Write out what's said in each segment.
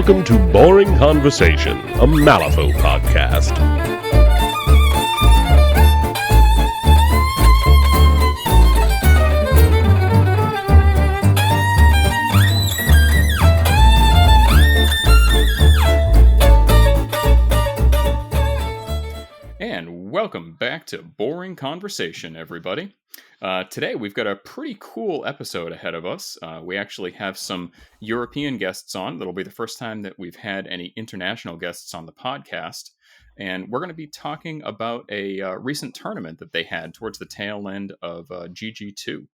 Welcome to Boring Conversation, a Malifaux podcast. And welcome back to Boring Conversation, everybody. Today we've got a pretty cool episode ahead of us. We actually have some European guests on. That'll be the first time that we've had any international guests on the podcast. And we're going to be talking about a recent tournament that they had towards the tail end of GG2.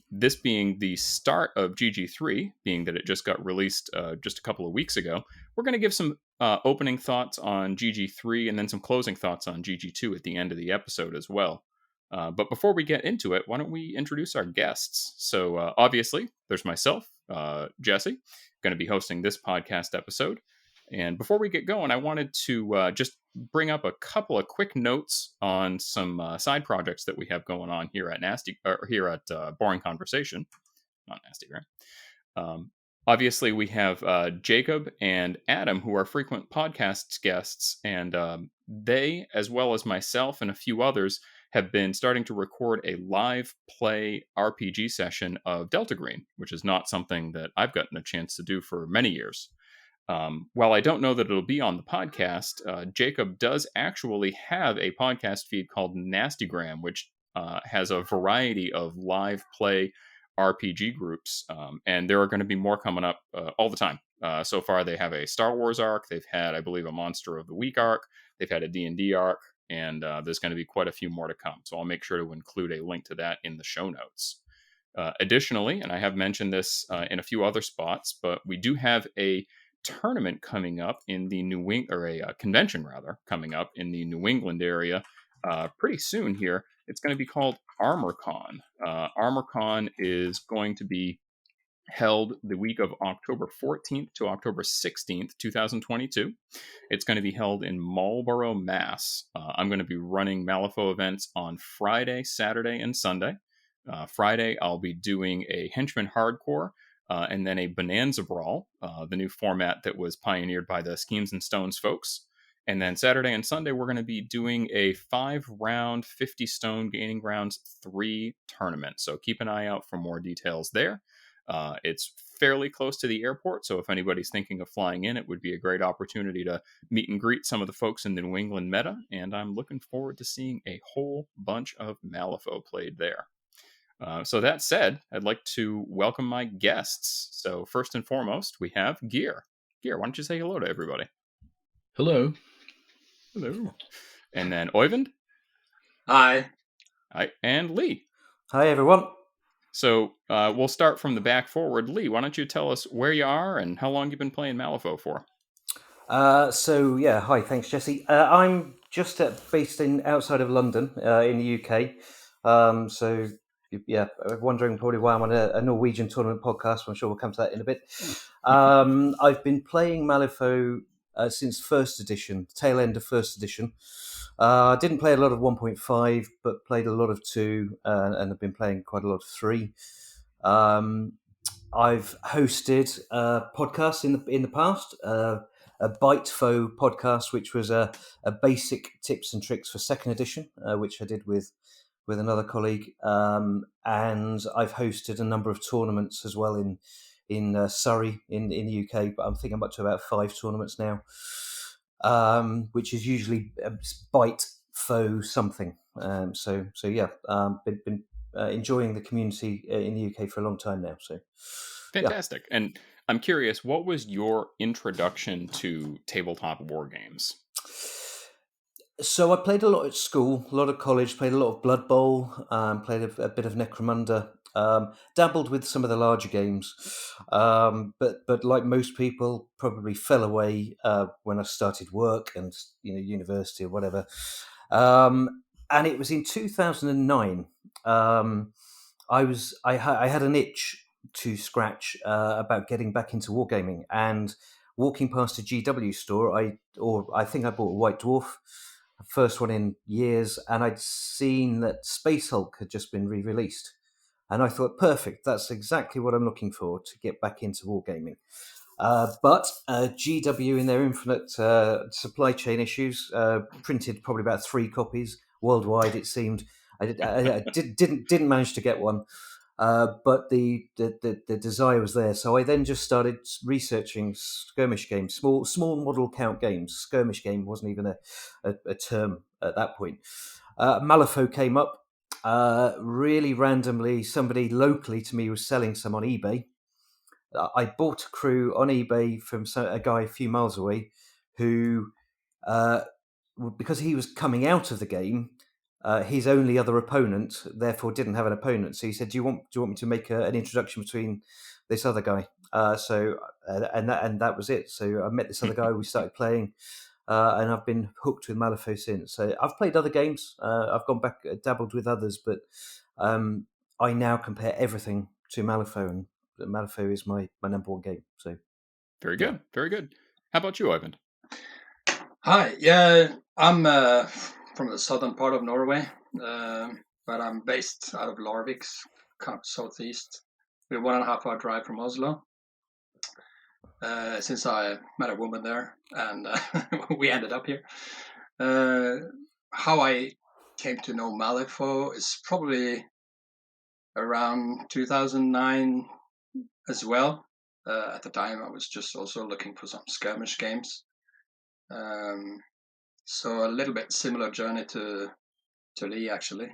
This being the start of GG3, being that it just got released just a couple of weeks ago. We're going to give some opening thoughts on GG3 and then some closing thoughts on GG2 at the end of the episode as well. But before we get into it, why don't we introduce our guests? So obviously, there's myself, Jesse, going to be hosting this podcast episode. And before we get going, I wanted to just bring up a couple of quick notes on some side projects that we have going on here at Boring Conversation, not Nastygram. Obviously, we have Jacob and Adam, who are frequent podcast guests, and they, as well as myself and a few others, have been starting to record a live play RPG session of Delta Green, which is not something that I've gotten a chance to do for many years. While I don't know that it'll be on the podcast, Jacob does actually have a podcast feed called Nastygram, which has a variety of live play RPG groups, and there are going to be more coming up all the time. So far, they have a Star Wars arc. They've had, I believe, a Monster of the Week arc. They've had a D&D arc, and there's going to be quite a few more to come. So I'll make sure to include a link to that in the show notes. Additionally, and I have mentioned this in a few other spots, but we do have a tournament coming up in the convention coming up in the New England area pretty soon here. It's going to be called Armourcon. Armourcon is going to be held the week of October 14th to October 16th, 2022. It's going to be held in Marlborough, Mass. I'm going to be running Malifaux events on Friday, Saturday, and Sunday. Friday, I'll be doing a Henchman Hardcore, and then a Bonanza Brawl, the new format that was pioneered by the Schemes and Stones folks. And then Saturday and Sunday, we're going to be doing a 5-round, 50 stone gaining grounds 3 tournament. So keep an eye out for more details there. It's fairly close to the airport, so if anybody's thinking of flying in, it would be a great opportunity to meet and greet some of the folks in the New England meta, and I'm looking forward to seeing a whole bunch of Malifaux played there. So that said, I'd like to welcome my guests. So first and foremost, we have Geir. Geir, why don't you say hello to everybody? Hello. Hello. And then Oyvind. Hi. Hi. And Lee. Hi, everyone. So we'll start from the back forward. Lee, why don't you tell us where you are and how long you've been playing Malifaux for? Hi, thanks, Jesse. I'm just based outside of London in the UK. Wondering probably why I'm on a Norwegian tournament podcast. I'm sure we'll come to that in a bit. I've been playing Malifaux since first edition, tail end of first edition. I didn't play a lot of 1.5, but played a lot of 2, and have been playing quite a lot of 3. I've hosted podcasts in the past, a Bitefaux podcast, which was a basic tips and tricks for second edition, which I did with another colleague, and I've hosted a number of tournaments as well in Surrey in the UK. But I'm thinking I'm up to about 5 tournaments now, which is usually Bitefaux something. Been enjoying the community in the UK for a long time now. So fantastic. Yeah. And I'm curious, what was your introduction to tabletop war games? So I played a lot at school, a lot at college, played a lot of Blood Bowl, played a bit of Necromunda, dabbled with some of the larger games, but like most people, probably fell away when I started work and university or whatever. And it was in 2009. I had an itch to scratch about getting back into wargaming, and walking past a GW store, I think I bought a White Dwarf. First one in years, and I'd seen that Space Hulk had just been re-released, and I thought, perfect, that's exactly what I'm looking for to get back into wargaming. But GW, in their infinite supply chain issues, printed probably about 3 copies worldwide. It seemed I didn't manage to get one, but the desire was there. So I then just started researching skirmish games, small model count games. Skirmish game wasn't even a term at that point. Malifaux came up. Really randomly, somebody locally to me was selling some on eBay. I bought a crew on eBay from a guy a few miles away who, because he was coming out of the game, his only other opponent therefore didn't have an opponent. So he said, "Do you want me to make an introduction between this other guy?" And that was it. So I met this other guy. We started playing, and I've been hooked with Malifaux since. So I've played other games. I've gone back, dabbled with others, but I now compare everything to Malifaux, and Malifaux is my number one game. So Very good, very good. How about you, Oyvind? Hi, yeah, I'm from the southern part of Norway, but I'm based out of Larvik, kind of southeast. We're 1.5 hour drive from Oslo. Since I met a woman there, and we ended up here. How I came to know Malifaux is probably around 2009 as well. At the time, I was just also looking for some skirmish games. So a little bit similar journey to Lee, actually,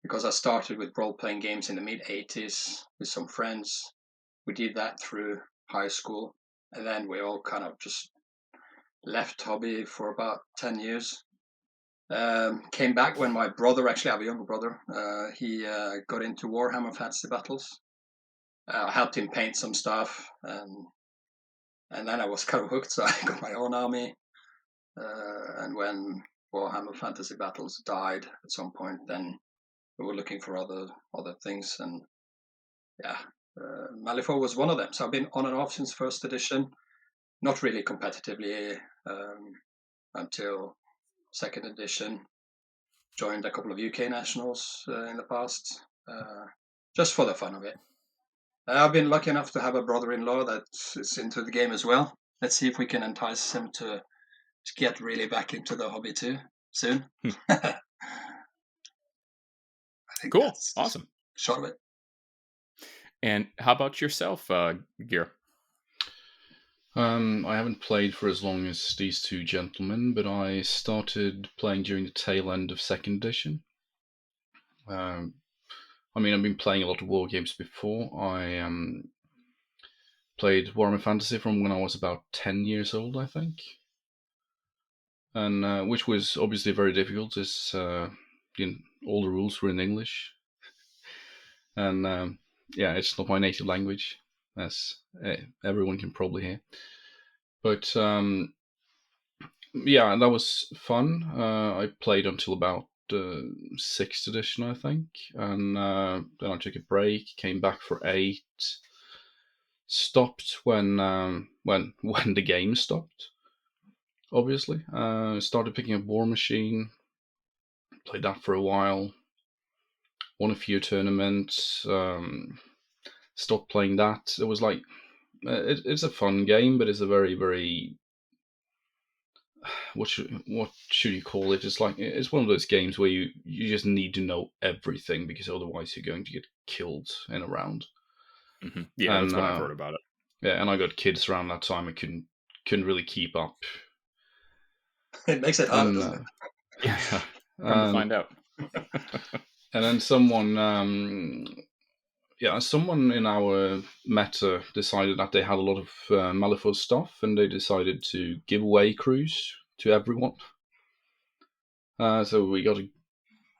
because I started with role-playing games in the mid-80s with some friends. We did that through high school, and then we all kind of just left hobby for about 10 years. Came back when my brother, actually I have a younger brother, he got into Warhammer Fantasy Battles. I helped him paint some stuff, and then I was kind of hooked, so I got my own army. And when Warhammer Fantasy Battles died at some point, then we were looking for other things, and Malifaux was one of them. So I've been on and off since first edition, not really competitively until second edition. Joined a couple of UK nationals in the past, just for the fun of it. I've been lucky enough to have a brother-in-law that is into the game as well. Let's see if we can entice him to get really back into the hobby too soon. I think Cool, awesome. Short of it. And how about yourself, Geir? I haven't played for as long as these two gentlemen, but I started playing during the tail end of second edition. I've been playing a lot of war games before. I played Warhammer Fantasy from when I was about 10 years old, I think. And which was obviously very difficult, as all the rules were in English. And it's not my native language, as everyone can probably hear. But that was fun. I played until about 6th edition, I think, and then I took a break, came back for 8, stopped when the game stopped, obviously. Started picking up War Machine, played that for a while, won a few tournaments, stopped playing that. It was like, it's a fun game, but it's a very, very, what should you call it? It's one of those games where you just need to know everything, because otherwise you're going to get killed in a round. Mm-hmm. Yeah, that's what I've heard about it. Yeah, and I got kids around that time. I couldn't really keep up. It makes it hard, doesn't it? Yeah, come to find out. And then someone in our meta decided that they had a lot of Malifaux stuff, and they decided to give away crews to everyone. So we got a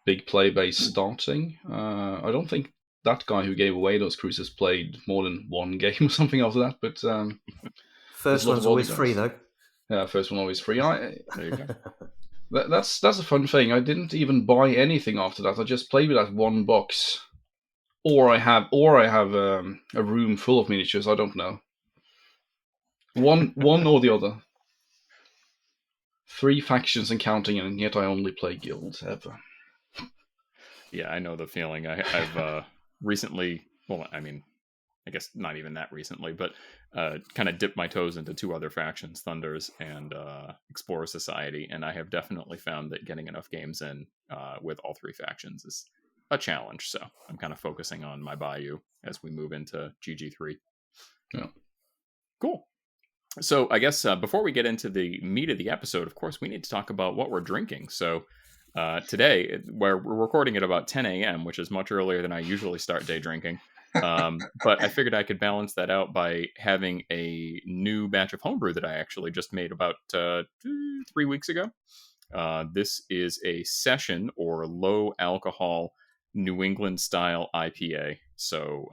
big play base starting. I don't think that guy who gave away those crews has played more than one game or something after that, but first one's always free, though. Yeah, first one always free. There you go. That's a fun thing. I didn't even buy anything after that. I just played with that one box. Or I have a room full of miniatures. I don't know. One or the other. 3 factions and counting, and yet I only play guilds ever. Yeah, I know the feeling. I've recently, I guess not even that recently, but kind of dipped my toes into 2 other factions, Thunders and Explorer Society, and I have definitely found that getting enough games in with all 3 factions is a challenge. So I'm kind of focusing on my Bayou as we move into GG3. Yeah. Cool. So I guess before we get into the meat of the episode, of course, we need to talk about what we're drinking. So today, where we're recording at about 10 a.m., which is much earlier than I usually start day drinking. But I figured I could balance that out by having a new batch of homebrew that I actually just made about 3 weeks ago. This is a session or low alcohol New England style IPA. So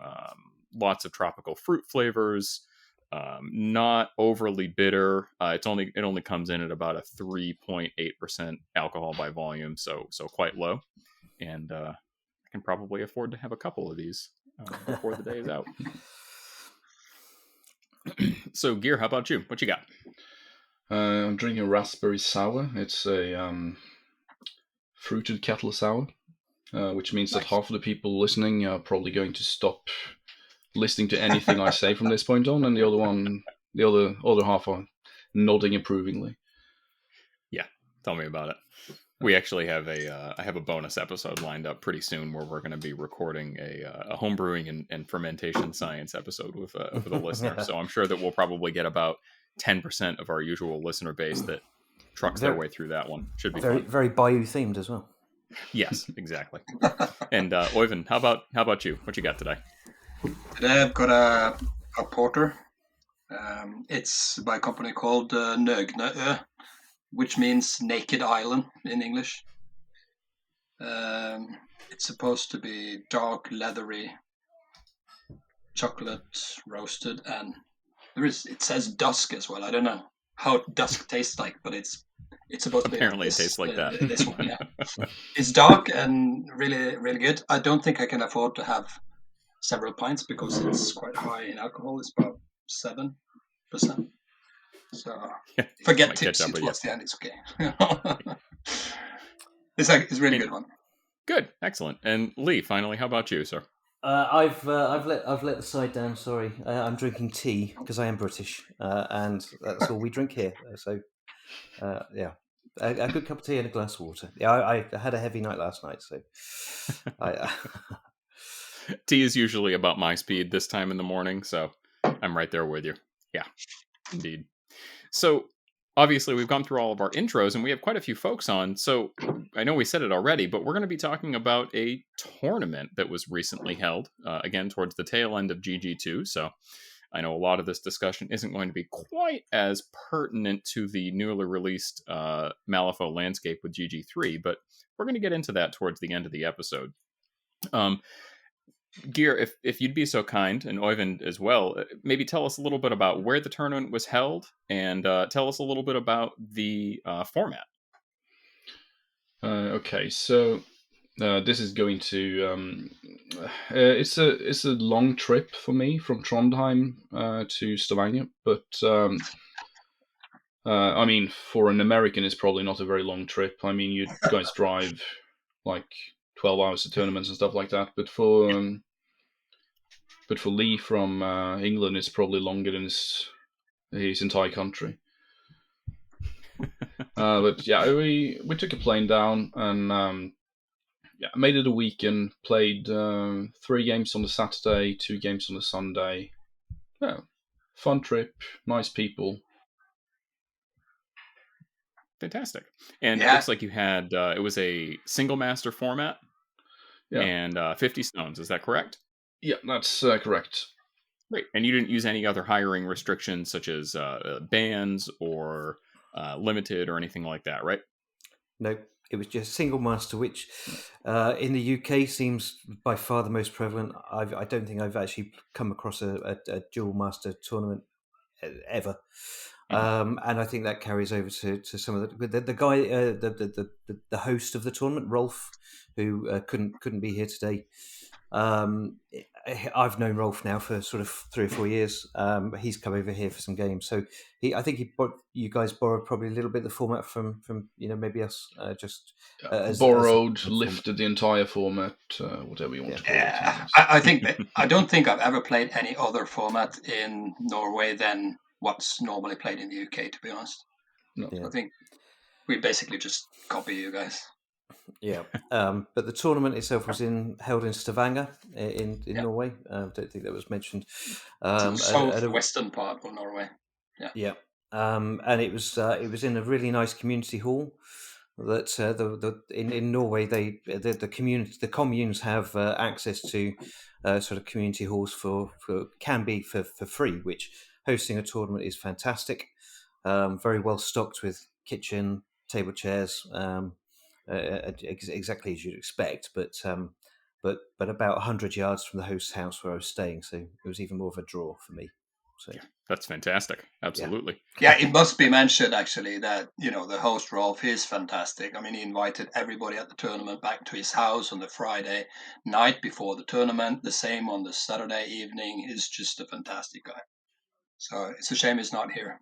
lots of tropical fruit flavors, not overly bitter. It only comes in at about a 3.8% alcohol by volume, so quite low. And I can probably afford to have a couple of these before the day is out. So, Geir, how about you? What you got? I'm drinking raspberry sour. It's a fruited kettle sour, which means that half of the people listening are probably going to stop listening to anything I say from this point on, and the other half are nodding approvingly. Yeah, tell me about it. We actually have I have a bonus episode lined up pretty soon where we're going to be recording a homebrewing and fermentation science episode with a listener. So I'm sure that we'll probably get about 10% of our usual listener base that trucks their way through that one. Should be very fun. very Bayou themed as well. Yes, exactly. And Oyvind, how about you? What you got today? Today I've got a porter. It's by a company called Nøgne, which means naked island in English. It's supposed to be dark, leathery, chocolate roasted, and it says dusk as well. I don't know how dusk tastes like, but it's supposed to be. Apparently, it tastes like that. This one, yeah. It's dark and really, really good. I don't think I can afford to have several pints because it's quite high in alcohol. It's about 7%. So if I get tipsy towards the end, it's okay. It's really good one. Good, excellent. And Lee, finally, how about you, sir? I've let the side down. Sorry, I'm drinking tea because I am British, and that's all we drink here. So, yeah, a good cup of tea and a glass of water. Yeah, I had a heavy night last night, so tea is usually about my speed this time in the morning, so I'm right there with you. Yeah, indeed. So, obviously, we've gone through all of our intros, and we have quite a few folks on. So, I know we said it already, but we're going to be talking about a tournament that was recently held, again, towards the tail end of GG2. So, I know a lot of this discussion isn't going to be quite as pertinent to the newly released Malifaux landscape with GG3, but we're going to get into that towards the end of the episode. Geir, if you'd be so kind, and Oyvind as well, maybe tell us a little bit about where the tournament was held, and tell us a little bit about the format. Okay, so this is going to it's a long trip for me from Trondheim to Stavanger, but I mean, for an American, it's probably not a very long trip. I mean, you guys drive like 12 hours to tournaments and stuff like that, but for Lee from England, it's probably longer than his entire country. But yeah, we took a plane down and made it a weekend. Played 3 games on the Saturday, 2 games on the Sunday. Yeah, fun trip, nice people. Fantastic. And it looks like you had it was a single master format, and 50 stones. Is that correct? Yeah, that's correct. Great. And you didn't use any other hiring restrictions such as bans or limited or anything like that, right? No, it was just single master, which in the UK seems by far the most prevalent. I don't think I've actually come across a dual master tournament ever. And I think that carries over to some of the guy, the host of the tournament, Rolf, who couldn't be here today. I've known Rolf now for sort of 3 or 4 years. He's come over here for some games, so I think you guys borrowed probably a little bit of the format from maybe us, just borrowed, lifted the entire format, whatever you want to call it. I think I don't think I've ever played any other format in Norway than what's normally played in the UK. To be honest, No. Yeah. I think we basically just copy you guys. Yeah, but the tournament itself was held in Stavanger in Norway. I don't think that was mentioned. Southwestern part of Norway. Yeah, and it was in a really nice community hall. That in Norway the communes have access to sort of community halls for free, which hosting a tournament is fantastic. Very well stocked with kitchen, table chairs. Exactly as you'd expect, but about 100 yards from the host's house where I was staying, so it was even more of a draw for me. So Yeah, that's fantastic. Absolutely. Yeah, it must be mentioned actually that the host Rolf is fantastic. I mean, he invited everybody at the tournament back to his house on the Friday night before the tournament. The same on the Saturday evening. He's just a fantastic guy. So it's a shame he's not here.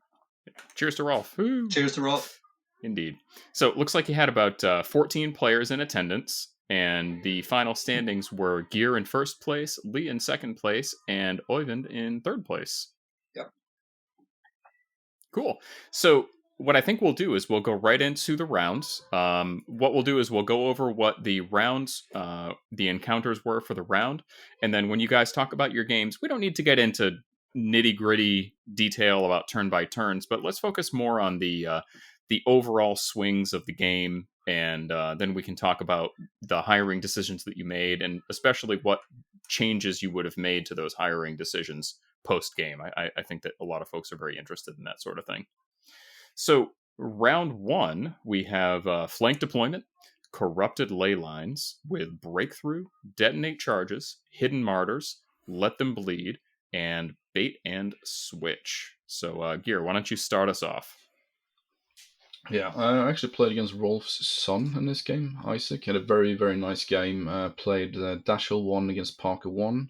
Cheers to Rolf. Woo. Cheers to Rolf. Indeed. So it looks like you had about 14 players in attendance, and the final standings were Geir in first place, Lee in second place, and Oyvind in third place. Yep. Cool. So what I think we'll do is we'll go right into the rounds. What we'll do is we'll go over what the rounds, the encounters were for the round, and then when you guys talk about your games, we don't need to get into nitty-gritty detail about turn-by-turns, but let's focus more on the overall swings of the game, and then we can talk about the hiring decisions that you made, and especially what changes you would have made to those hiring decisions post-game. I think that a lot of folks are very interested in that sort of thing. So round one, we have flank deployment, corrupted ley lines with breakthrough, detonate charges, hidden martyrs, let them bleed, and bait and switch. So Geir, why don't you start us off? Yeah, I actually played against Rolf's son in this game. Isaac had a very, very nice game. Played Dashel 1 against Parker 1,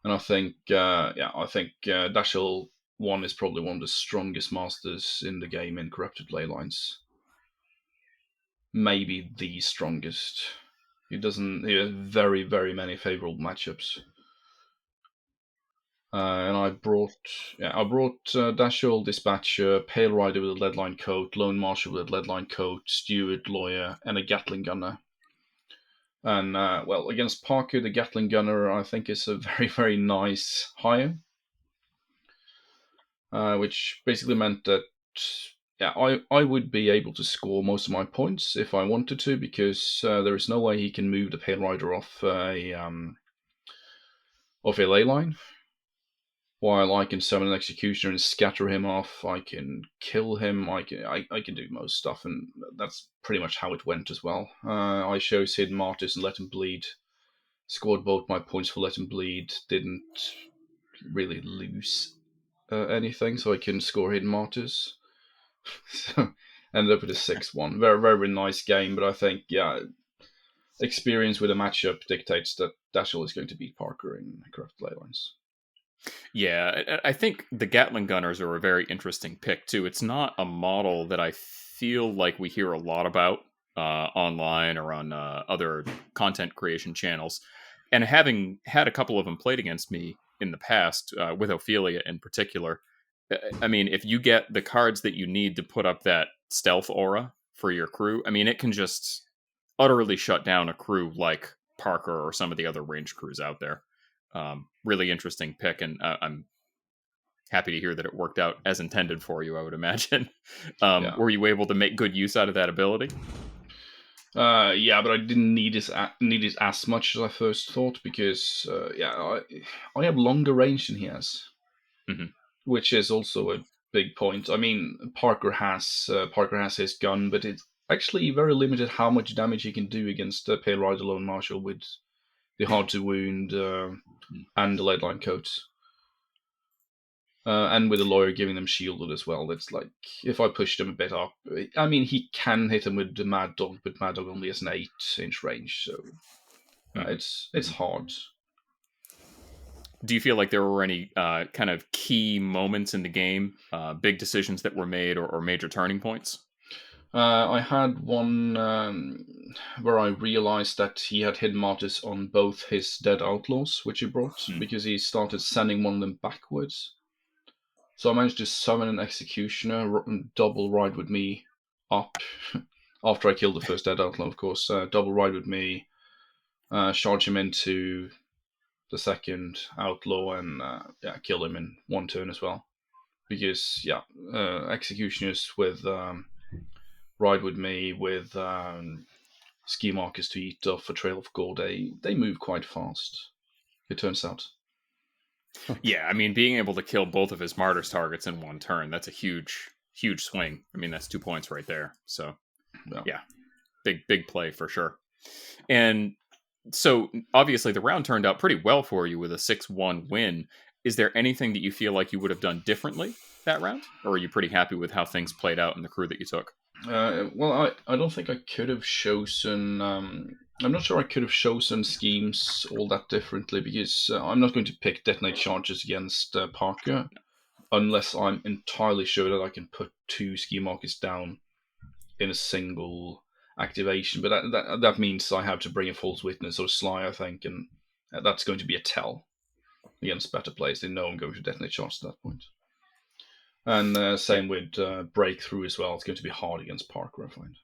and I think Dashel 1 is probably one of the strongest masters in the game in corrupted ley lines. Maybe the strongest. He has very, very many favorable matchups. And I brought Dashel, Dispatcher, Pale Rider with a leadline coat, Lone Marshal with a leadline coat, Steward, Lawyer, and a Gatling Gunner. And against Parker, the Gatling Gunner I think is a very, very nice hire, which basically meant that I would be able to score most of my points if I wanted to, because there is no way he can move the Pale Rider off a ley line. While I can summon an Executioner and scatter him off, I can kill him, I can do most stuff, and that's pretty much how it went as well. I chose Hidden Martyrs and Let Him Bleed, scored both my points for Let Him Bleed, didn't really lose anything, so I couldn't score Hidden Martyrs. So ended up with a 6-1. Very, very nice game, but I think, experience with a matchup dictates that Dashel is going to beat Parker in Corrupted Ley Lines. Yeah, I think the Gatling Gunners are a very interesting pick, too. It's not a model that I feel like we hear a lot about online or on other content creation channels. And having had a couple of them played against me in the past, with Ophelia in particular, I mean, if you get the cards that you need to put up that stealth aura for your crew, I mean, it can just utterly shut down a crew like Parker or some of the other ranged crews out there. Really interesting pick, and I'm happy to hear that it worked out as intended for you, I would imagine. Were you able to make good use out of that ability? Yeah, but I didn't need it as much as I first thought, because I have longer range than he has, which is also a big point. I mean, Parker has his gun, but it's actually very limited how much damage he can do against Pale Rider, Lone Marshal with the Hard to Wound and the leadline coats. And with the Lawyer giving them shielded as well. It's like, if I push them a bit up, I mean, he can hit them with the Mad Dog, but Mad Dog only has an 8-inch range, so it's hard. Do you feel like there were any kind of key moments in the game, big decisions that were made, or major turning points? I had one where I realized that he had hidden martyrs on both his dead outlaws, which he brought, because he started sending one of them backwards. So I managed to summon an executioner, double ride with me up, after I killed the first dead outlaw, of course, double ride with me, charge him into the second outlaw, and kill him in one turn as well. Because, executioners with ride with me, with ski markers to eat off a trail of gold, they move quite fast, it turns out. Yeah, I mean, being able to kill both of his martyrs targets in one turn, that's a huge swing. I mean, that's 2 points right there. So, yeah, big play for sure. And so, obviously, the round turned out pretty well for you with a 6-1 win. Is there anything that you feel like you would have done differently that round? Or are you pretty happy with how things played out and the crew that you took? Well, I don't think I could have chosen... I'm not sure I could have chosen schemes all that differently, because I'm not going to pick detonate charges against Parker unless I'm entirely sure that I can put 2 ski markers down in a single activation. But that means I have to bring a false witness or sly, I think, and that's going to be a tell against better players. They know I'm going to detonate charge at that point. And same with breakthrough as well. It's going to be hard against Parker, I find.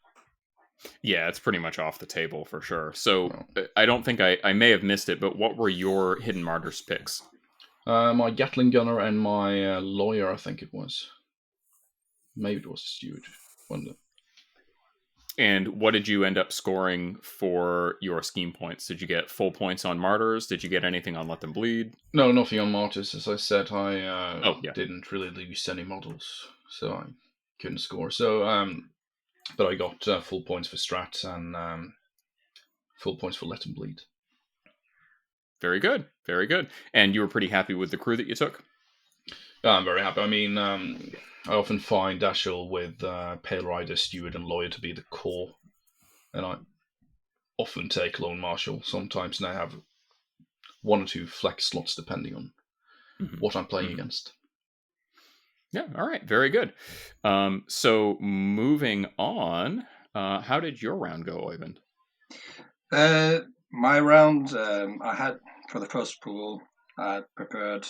Yeah, it's pretty much off the table for sure. So I don't think I may have missed it, but what were your hidden martyrs picks? My Gatling gunner and my lawyer, I think it was. Maybe it was a steward. Wonder. And what did you end up scoring for your scheme points? Did you get full points on martyrs? Did you get anything on let them bleed? No, nothing on martyrs. As I said, I yeah. didn't really lose any models, so I couldn't score. So, but I got full points for strats and full points for let them bleed. Very good, very good. And you were pretty happy with the crew that you took? I'm very happy. I mean, I often find Dashel with Pale Rider, Steward, and Lawyer to be the core, and I often take Lone Marshal sometimes, and I have 1 or 2 flex slots depending on what I'm playing against. Yeah, all right, very good. So moving on, how did your round go, Oyvind? My round, I had, for the first pool, I had prepared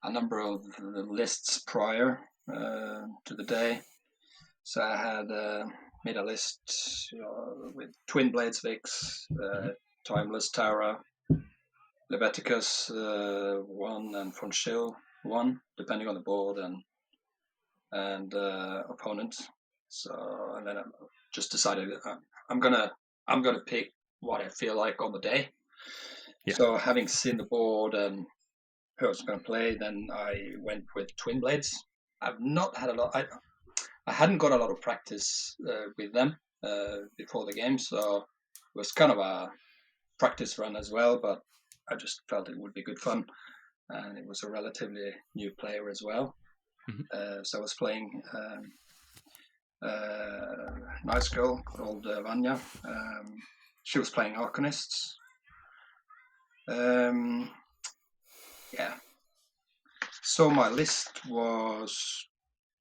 a number of the lists prior to the day. So I had made a list with Twin Blades Vix, Timeless Tara, Leviticus 1, and Von Schill 1, depending on the board and opponent. So, and then I just decided I'm gonna pick what I feel like on the day. Yeah. So having seen the board and who I was going to play, then I went with Twin Blades. I've not had a lot. I hadn't got a lot of practice with them before the game, so it was kind of a practice run as well. But I just felt it would be good fun, and it was a relatively new player as well. So I was playing nice girl called Vanya. She was playing Arcanists. Yeah. So my list was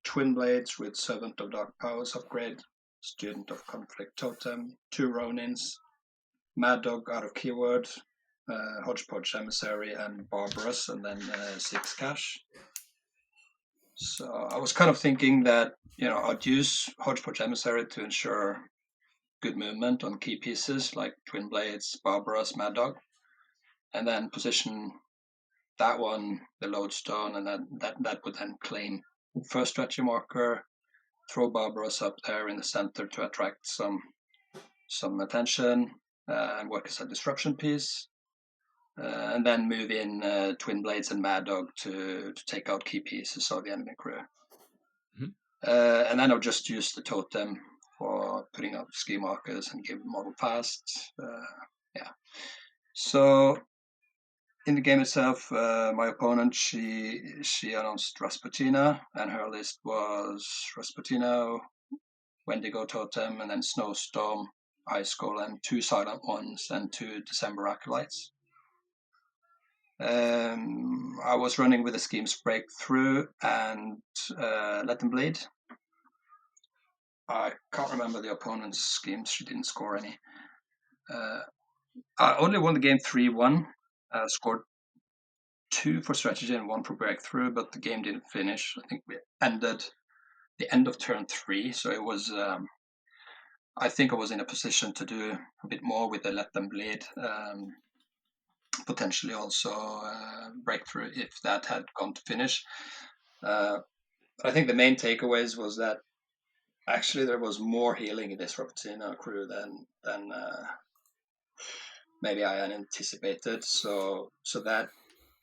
Twin Blades with Servant of Dark Powers upgrade, Student of Conflict Totem, 2 Ronins, Mad Dog out of keyword, Hodgepodge Emissary, and Barbarous, and then 6 cash. So I was kind of thinking that, I'd use Hodgepodge Emissary to ensure good movement on key pieces like Twin Blades, Barbarous, Mad Dog, and then position that one, the lodestone, and that would then claim first strategy marker, throw Barbarous up there in the center to attract some attention, and work as a disruption piece, and then move in Twin Blades and Mad Dog to take out key pieces of the enemy crew. And then I'll just use the totem for putting up ski markers and give model fast. So in the game itself, my opponent, she announced Rasputina, and her list was Rasputina, Wendigo Totem, and then Snowstorm, Ice Golem, 2 Silent Ones, and 2 December Acolytes. I was running with the schemes Breakthrough and Let Them Bleed. I can't remember the opponent's schemes. She didn't score any. I only won the game 3-1. Scored 2 for strategy and 1 for breakthrough, but the game didn't finish. I think we ended the end of turn 3, so it was. I think I was in a position to do a bit more with the Let Them Bleed, potentially also breakthrough if that had gone to finish. I think the main takeaways was that actually there was more healing in this Rapatina crew than maybe I had anticipated. So that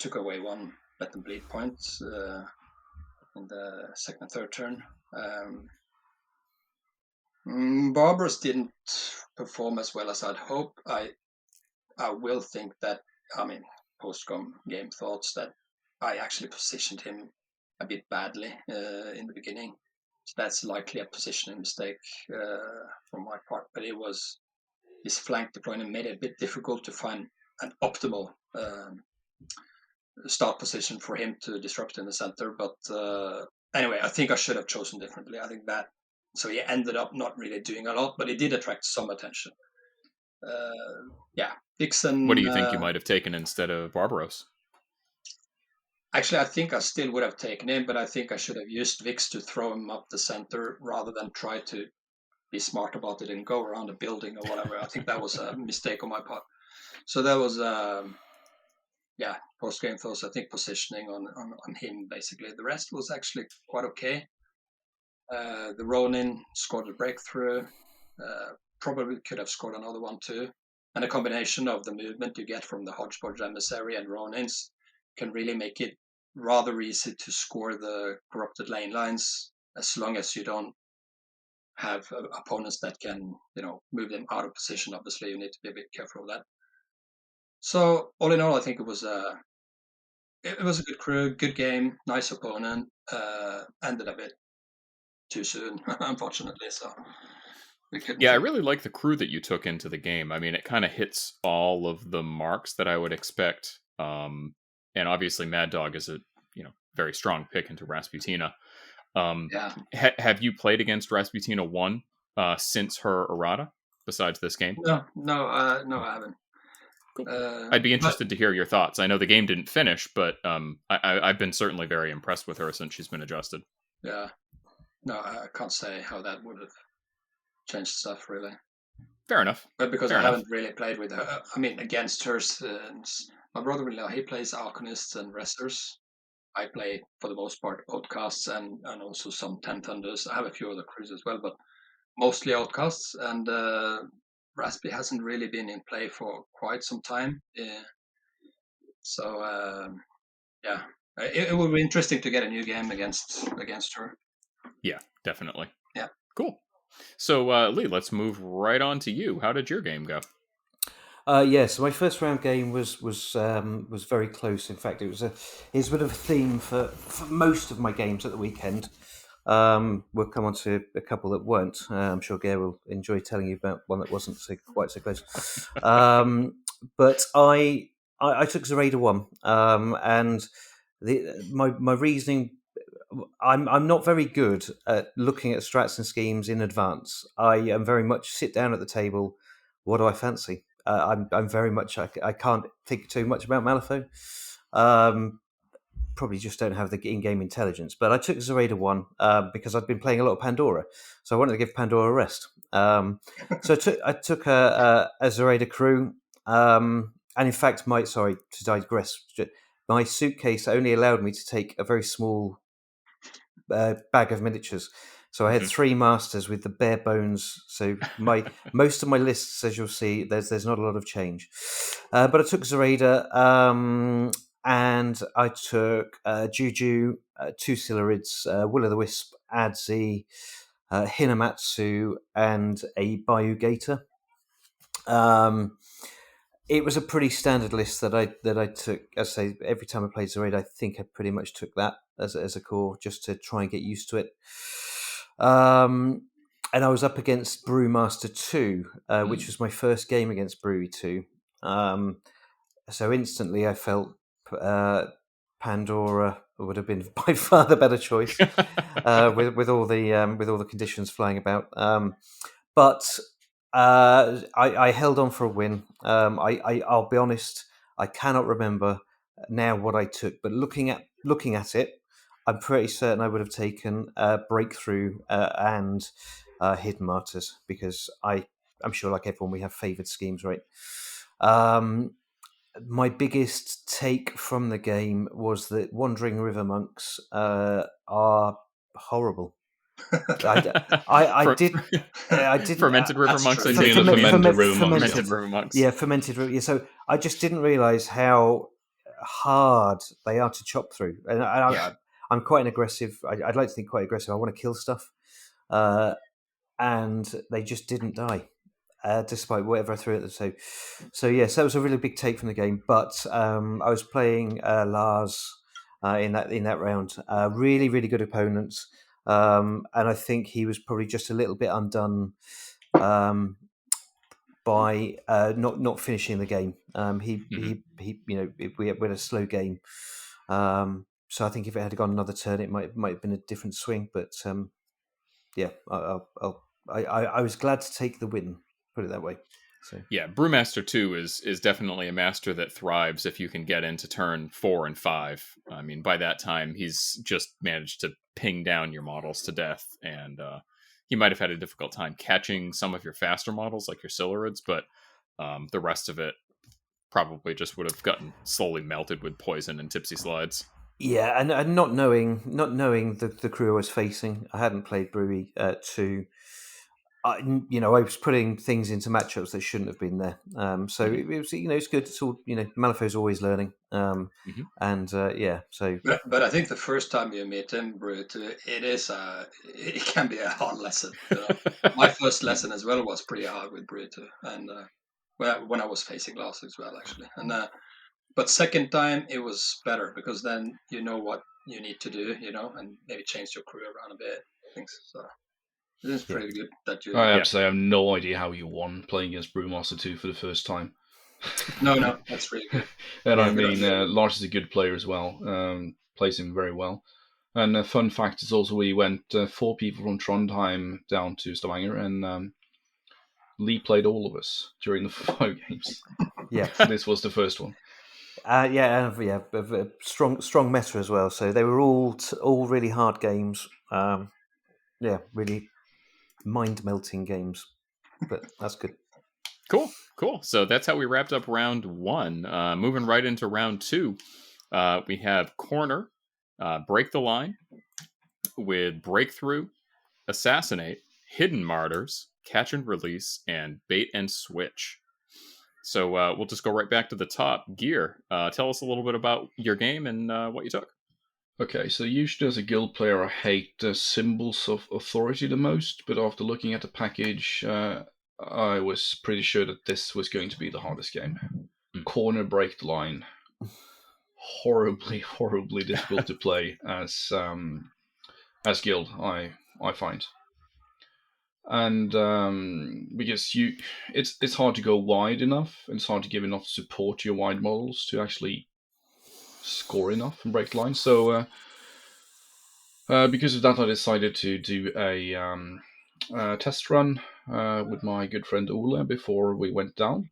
took away 1 Let Them Bleed point in the second and third turn. Barbaros didn't perform as well as I'd hoped. I will think that, post-game thoughts, that I actually positioned him a bit badly in the beginning. So that's likely a positioning mistake from my part. But it was his flank deployment made it a bit difficult to find an optimal start position for him to disrupt in the center. But anyway, I think I should have chosen differently. I think that. So he ended up not really doing a lot, but he did attract some attention. Vixen. What do you think you might have taken instead of Barbaros? Actually, I think I still would have taken him, but I think I should have used Vix to throw him up the center rather than try to be smart about it and go around the building or whatever. I think that was a mistake on my part. So that was, post-game thoughts, I think positioning on him, basically. The rest was actually quite okay. The Ronin scored a breakthrough. Probably could have scored another one too. And a combination of the movement you get from the Hodgepodge Emissary and Ronins can really make it rather easy to score the corrupted lane lines, as long as you don't have opponents that can, move them out of position. Obviously, you need to be a bit careful of that. So all in all, I think it was a good crew, good game, nice opponent. Ended a bit too soon, unfortunately. So we couldn't. I really like the crew that you took into the game. I mean, it kind of hits all of the marks that I would expect. And obviously, Mad Dog is a very strong pick into Rasputina. Have you played against Rasputina 1 since her errata? Besides this game? No, I haven't. Cool. I'd be interested to hear your thoughts. I know the game didn't finish, but I've been certainly very impressed with her since she's been adjusted. Yeah. No, I can't say how that would have changed stuff, really. Fair enough. But because I haven't really played with her, against her, my brother-in-law, he plays Arcanists and Wrestlers. I play, for the most part, Outcasts and also some Ten Thunders. I have a few other crews as well, but mostly Outcasts. And Raspi hasn't really been in play for quite some time. So, it will be interesting to get a new game against her. Yeah, definitely. Yeah. Cool. So, Lee, let's move right on to you. How did your game go? So my first round game was very close. In fact, it was a bit of a theme for most of my games at the weekend. We'll come on to a couple that weren't. I'm sure Geir will enjoy telling you about one that wasn't quite so close. But I took Zoraida 1, and my reasoning. I'm not very good at looking at strats and schemes in advance. I am very much sit down at the table. What do I fancy? I'm very much. I can't think too much about Malifaux. Probably just don't have the in-game intelligence. But I took Zoraida 1 because I'd been playing a lot of Pandora, so I wanted to give Pandora a rest. So I took a Zoraida crew, and in fact, to digress, my suitcase only allowed me to take a very small bag of miniatures. So I had 3 masters with the bare bones. So most of my lists, as you'll see, there's not a lot of change. But I took Zoraida, and I took Juju, 2 Silurids, Will-o'-the-Wisp, Adzi, Hinamatsu, and a Bayou Gator. It was a pretty standard list that I took. As I say, every time I played Zoraida, I think I pretty much took that as a core just to try and get used to it. And I was up against Brewmaster 2, which was my first game against Brewery 2. So instantly I felt Pandora would have been by far the better choice with all the conditions flying about. But I held on for a win. I'll be honest, I cannot remember now what I took, but looking at it, I'm pretty certain I would have taken Breakthrough and Hidden Martyrs, because I'm sure, like everyone, we have favoured schemes, right? My biggest take from the game was that Wandering River Monks are horrible. I didn't. Fermented River That's Monks. true. I You take mean the it. fermented river monks? Fermented River Monks. Yeah, fermented river. Yeah, so I just didn't realise how hard they are to chop through, and I'm quite an aggressive. I'd like to think quite aggressive. I want to kill stuff, and they just didn't die. Despite whatever I threw at them. So yes, that was a really big take from the game. But I was playing Lars in that round. Really, really good opponents, and I think he was probably just a little bit undone by not finishing the game. He we had a slow game. So I think if it had gone another turn, it might have been a different swing. But yeah, I was glad to take the win. Put it that way. So Yeah, Brewmaster 2 is definitely a master that thrives if you can get into turn 4 and 5. I mean, by that time, he's just managed to ping down your models to death, and he might have had a difficult time catching some of your faster models, like your Silurids, but the rest of it probably just would have gotten slowly melted with poison and tipsy slides. yeah, and not knowing the crew I was facing, I hadn't played Brewery 2. I was putting things into matchups that shouldn't have been there. So it was, it's good. It's all, Malifaux's always learning. And yeah, so. But I think the first time you meet him, Brute, it can be a hard lesson. My first lesson as well was pretty hard with Brute, and when I was facing Lars as well, actually. And but second time it was better, because then you know what you need to do, and maybe change your crew around a bit. Things so. It is pretty good that you. I have to say, I have no idea how you won playing against Brewmaster 2 for the first time. No, that's really good. And I mean, Lars is a good player as well. Plays him very well. And a fun fact is also we went 4 people from Trondheim down to Stavanger, and Lee played all of us during the 5 games. Yeah, This was the first one. Strong meta as well. So they were all really hard games. Really mind-melting games, but that's good. Cool. So that's how we wrapped up round 1. Moving right into round 2, we have Corner, Break the Line, with Breakthrough, Assassinate, Hidden Martyrs, Catch and Release, and Bait and Switch. So we'll just go right back to the top. Geir, tell us a little bit about your game and what you took. Okay, so usually as a guild player, I hate symbols of authority the most, but after looking at the package, I was pretty sure that this was going to be the hardest game. Corner, Break the Line. Horribly difficult to play as guild, I find. And because it's hard to go wide enough, and it's hard to give enough support to your wide models to actually score enough and break the line. So because of that, I decided to do a test run with my good friend Ole before we went down.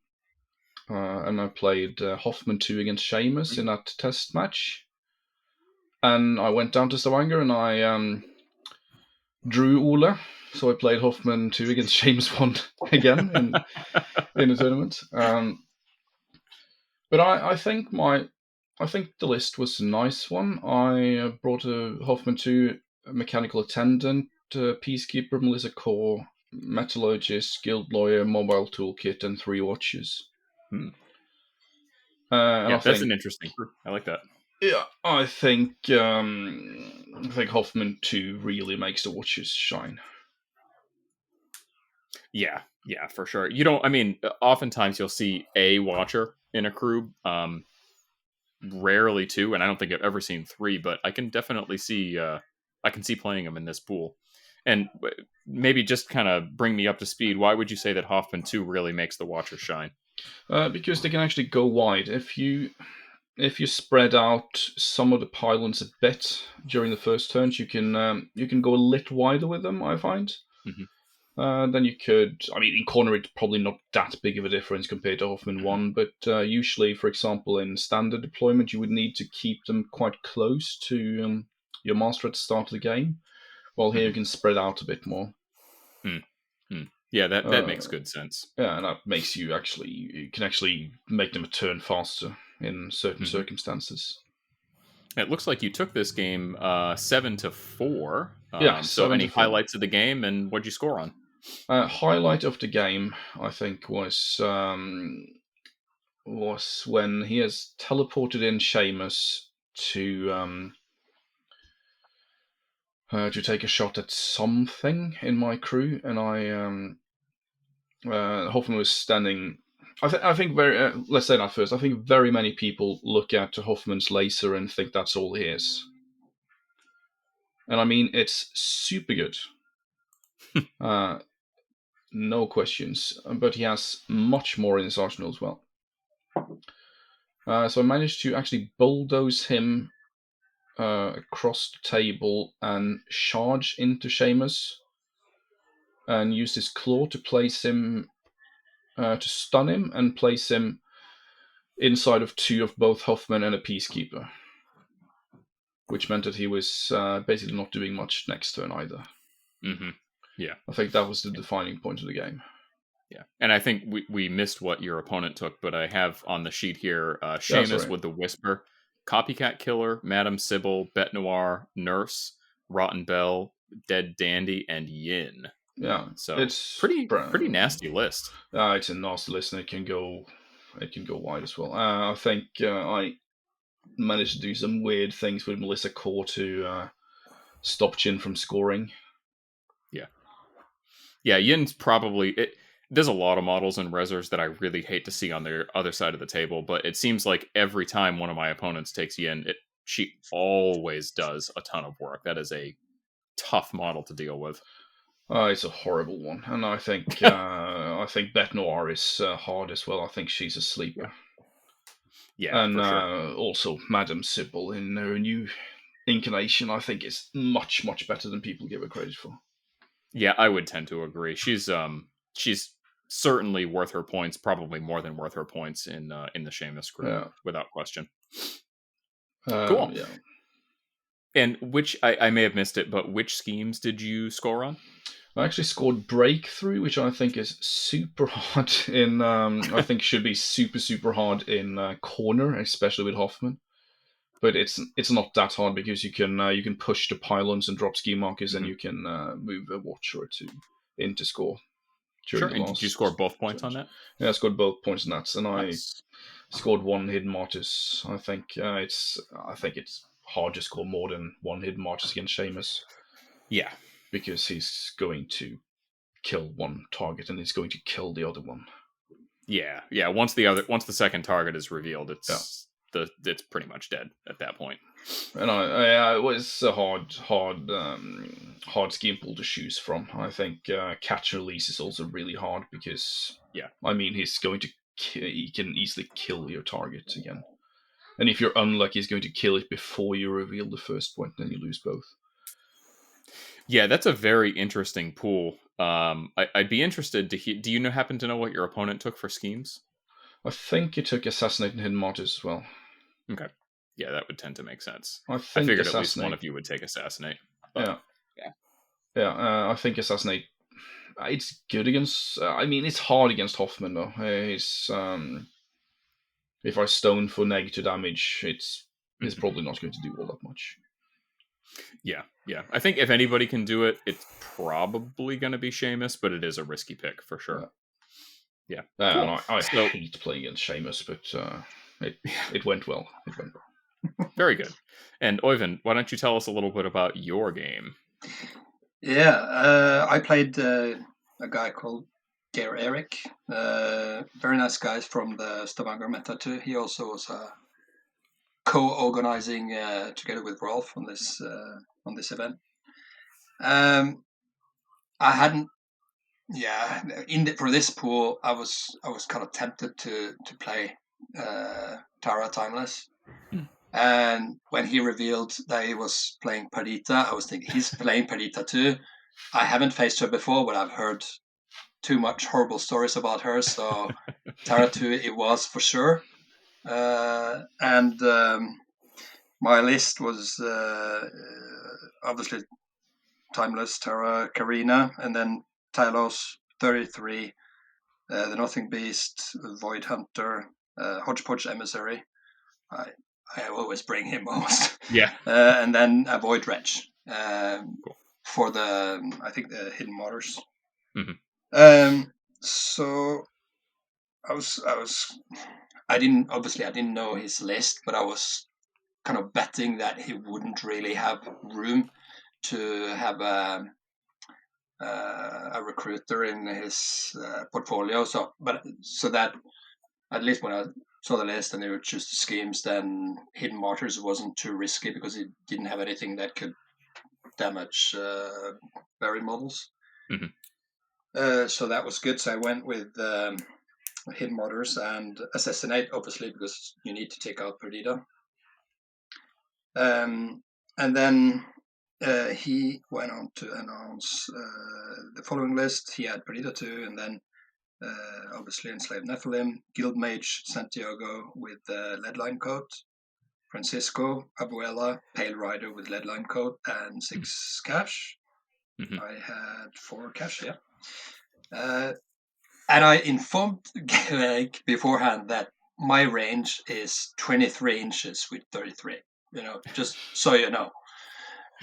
And I played Hoffman 2 against Seamus in that test match. And I went down to Stavanger and I drew Ole. So I played Hoffman 2 against Seamus 1 again in the tournament. But I think the list was a nice one. I brought a Hoffman 2 mechanical attendant, peacekeeper, Melissa Core, metallurgist, guild lawyer, mobile toolkit, and 3 watches. That's an interesting group. I like that. Yeah, I think Hoffman 2 really makes the watches shine. Yeah, for sure. Oftentimes you'll see a watcher in a crew. Rarely 2, and I don't think I've ever seen 3, but I can definitely see playing them in this pool. And maybe just kind of bring me up to speed. Why would you say that Hoffman 2 really makes the watcher shine? Because they can actually go wide. if you spread out some of the pylons a bit during the first turns, you can go a little wider with them, I find. Then you could, in corner it's probably not that big of a difference compared to Hoffman 1, but usually, for example, in standard deployment, you would need to keep them quite close to your master at the start of the game, while here you can spread out a bit more. Yeah, that makes good sense. Yeah, and that makes you can actually make them a turn faster in certain circumstances. It looks like you took this game 7-4. So 7-4. any highlights of the game, and what'd you score on? Highlight of the game, I think, was when he has teleported in Seamus to take a shot at something in my crew, and Hoffman was standing. I think let's say that first. I think very many people look at Hoffman's laser and think that's all he is. And it's super good. No questions. But he has much more in his arsenal as well. So I managed to actually bulldoze him across the table and charge into Seamus, and use his claw to place him, to stun him and place him inside of two of both Hoffman and a Peacekeeper, which meant that he was basically not doing much next turn either. Yeah, I think that was the defining point of the game. Yeah, and I think we missed what your opponent took, but I have on the sheet here Seamus with the Whisper, Copycat Killer, Madame Sybil, Bete Noire, Nurse, Rotten Bell, Dead Dandy, and Yin. Yeah, so it's pretty nasty list. It's a nasty list, and it can go wide as well. I think I managed to do some weird things with Melissa Core to stop Jin from scoring. Yeah, Yin's probably there's a lot of models and Rezzers that I really hate to see on their other side of the table, but it seems like every time one of my opponents takes Yin, she always does a ton of work. That is a tough model to deal with. It's a horrible one, and I think Bete Noire is hard as well. I think she's a sleeper. Yeah, and for sure. Also Madame Sybil in her new incarnation, I think is much better than people give her credit for. Yeah, I would tend to agree. She's certainly worth her points, probably more than worth her points in the Seamus group, without question. Cool. Yeah. And which I may have missed it, but which schemes did you score on? I actually scored Breakthrough, which I think is super hard in. I think should be super hard in Corner, especially with Hoffman. But it's not that hard because you can push the pylons and drop ski markers, and you can move a watcher or two in to score. Sure. And did you score both points on that? Yeah, I scored both points on that, and nice. I scored one hidden martyrs. I think it's hard to score more than one hidden martyrs against Seamus. Yeah, because he's going to kill one target and he's going to kill the other one. Yeah. Once the second target is revealed, it's pretty much dead at that point. And it was a hard scheme pool to choose from. I think catch and release is also really hard because he can easily kill your target again. And if you're unlucky, he's going to kill it before you reveal the first point, then you lose both. Yeah, that's a very interesting pool. I'd be interested to hear. Do you happen to know what your opponent took for schemes? I think he took Assassinate and Hidden Martyrs as well. Okay. Yeah, that would tend to make sense. I figured at least one of you would take Assassinate. But, I think Assassinate. It's good against. It's hard against Hoffman though. If I stone for negative damage, it's probably not going to do all that much. Yeah. I think if anybody can do it, it's probably going to be Seamus, but it is a risky pick for sure. Yeah. Cool. I hate playing against Seamus, but it went well. Very good. And Oyvind, why don't you tell us a little bit about your game? Yeah, I played a guy called Geir Eric. Very nice guys from the Stavanger Meta too. He also was co-organizing together with Rolf on this event. I hadn't. Yeah, for this pool, I was kind of tempted to play Tara Timeless, And when he revealed that he was playing Perdita, I was thinking, he's playing Perdita too. I haven't faced her before, but I've heard too much horrible stories about her. So Tara 2 it was for sure. And my list was obviously Timeless, Tara, Karina, and then Talos, 33, the Nothing Beast, Void Hunter, Hodgepodge Emissary. I always bring him almost. Yeah. And then a Void Wretch Cool. for the, I think, the Hidden Waters. Mhm. So I didn't know his list, but I was kind of betting that he wouldn't really have room to have a recruiter in his portfolio. So that at least when I saw the list and they would choose the schemes, then Hidden Martyrs wasn't too risky because it didn't have anything that could damage berry models. So that was good. So I went with Hidden Martyrs and Assassinate, obviously, because you need to take out Perdita. And then he went on to announce the following list. He had Perdita 2, and then obviously Enslaved Nephilim, Guildmage Santiago with Leadline Coat, Francisco, Abuela, Pale Rider with Leadline Coat, and 6 cash. I had 4 cash, yeah. And I informed Greg beforehand that my range is 23 inches with 33, just so you know.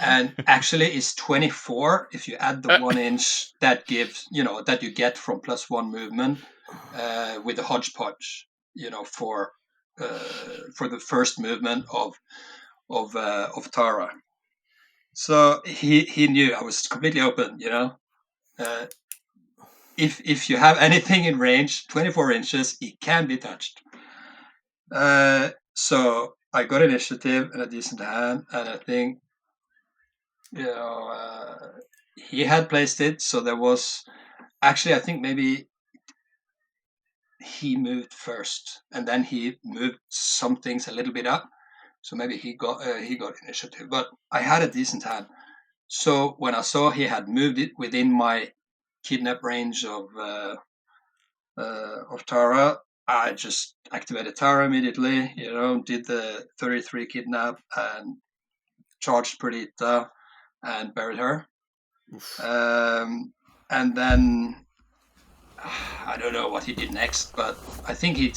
And actually it's 24 if you add the 1 inch that gives, that you get from +1 movement with the hodgepodge, for the first movement of Tara. So he knew I was completely open, if you have anything in range, 24 inches, it can be touched. So I got initiative and a decent hand, and I think, he had placed it, so there was actually, I think maybe he moved first, and then he moved some things a little bit up, so maybe he got initiative. But I had a decent hand, so when I saw he had moved it within my kidnap range of Tara, I just activated Tara immediately. Did the 33 kidnap and charged Perdita and buried her. And then I don't know what he did next, but I think he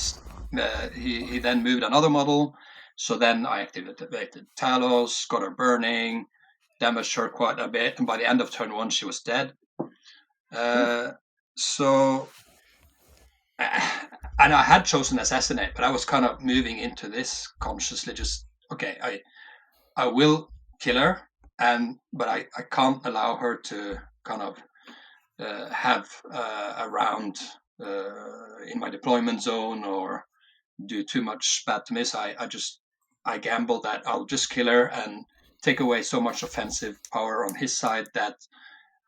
then moved another model. So then I activated Talos, got her burning, damaged her quite a bit, and by the end of turn 1 she was dead. So, and I had chosen Assassinate, but I was kind of moving into this consciously, just okay, I will kill her, but I can't allow her to kind of have a round in my deployment zone or do too much bad to miss. I gamble that I'll just kill her and take away so much offensive power on his side that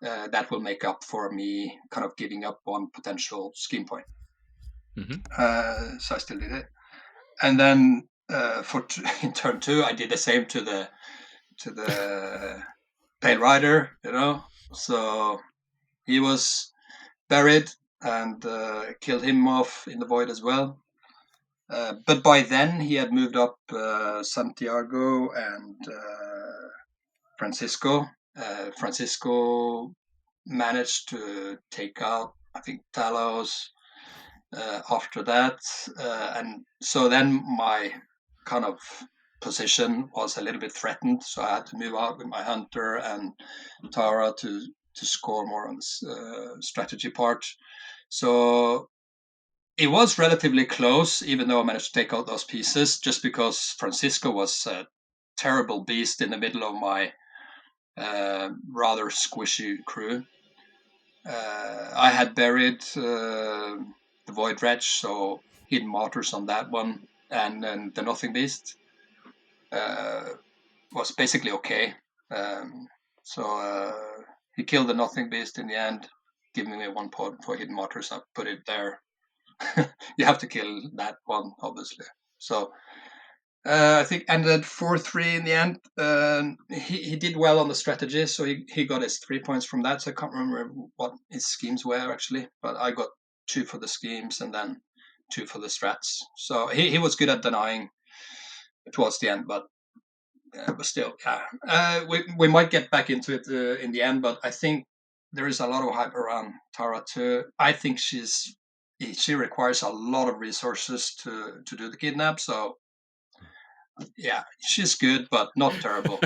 that will make up for me kind of giving up 1 potential scheme point. So I still did it, and then in turn 2 I did the same to the Pale Rider, so he was buried and killed him off in the void as well. But by then he had moved up Santiago and Francisco. Francisco managed to take out, I think, Talos after that. And so then my kind of position was a little bit threatened. So I had to move out with my Hunter and Tara to score more on the strategy part. So it was relatively close, even though I managed to take out those pieces, just because Francisco was a terrible beast in the middle of my rather squishy crew. I had buried the Void Wretch, so Hidden Martyrs on that one, and then the Nothing Beast was basically okay. So he killed the Nothing Beast in the end, giving me 1 point for Hidden Martyrs. I put it there. You have to kill that one, obviously. So I think ended 4-3 in the end. He did well on the strategy, so he got his 3 points from that. So I can't remember what his schemes were actually, but I got 2 for the schemes and then 2 for the strats. So he was good at denying towards the end, but still, yeah. We might get back into it in the end, but I think there is a lot of hype around Tara too. I think she requires a lot of resources to do the kidnap. So yeah, she's good, but not terrible.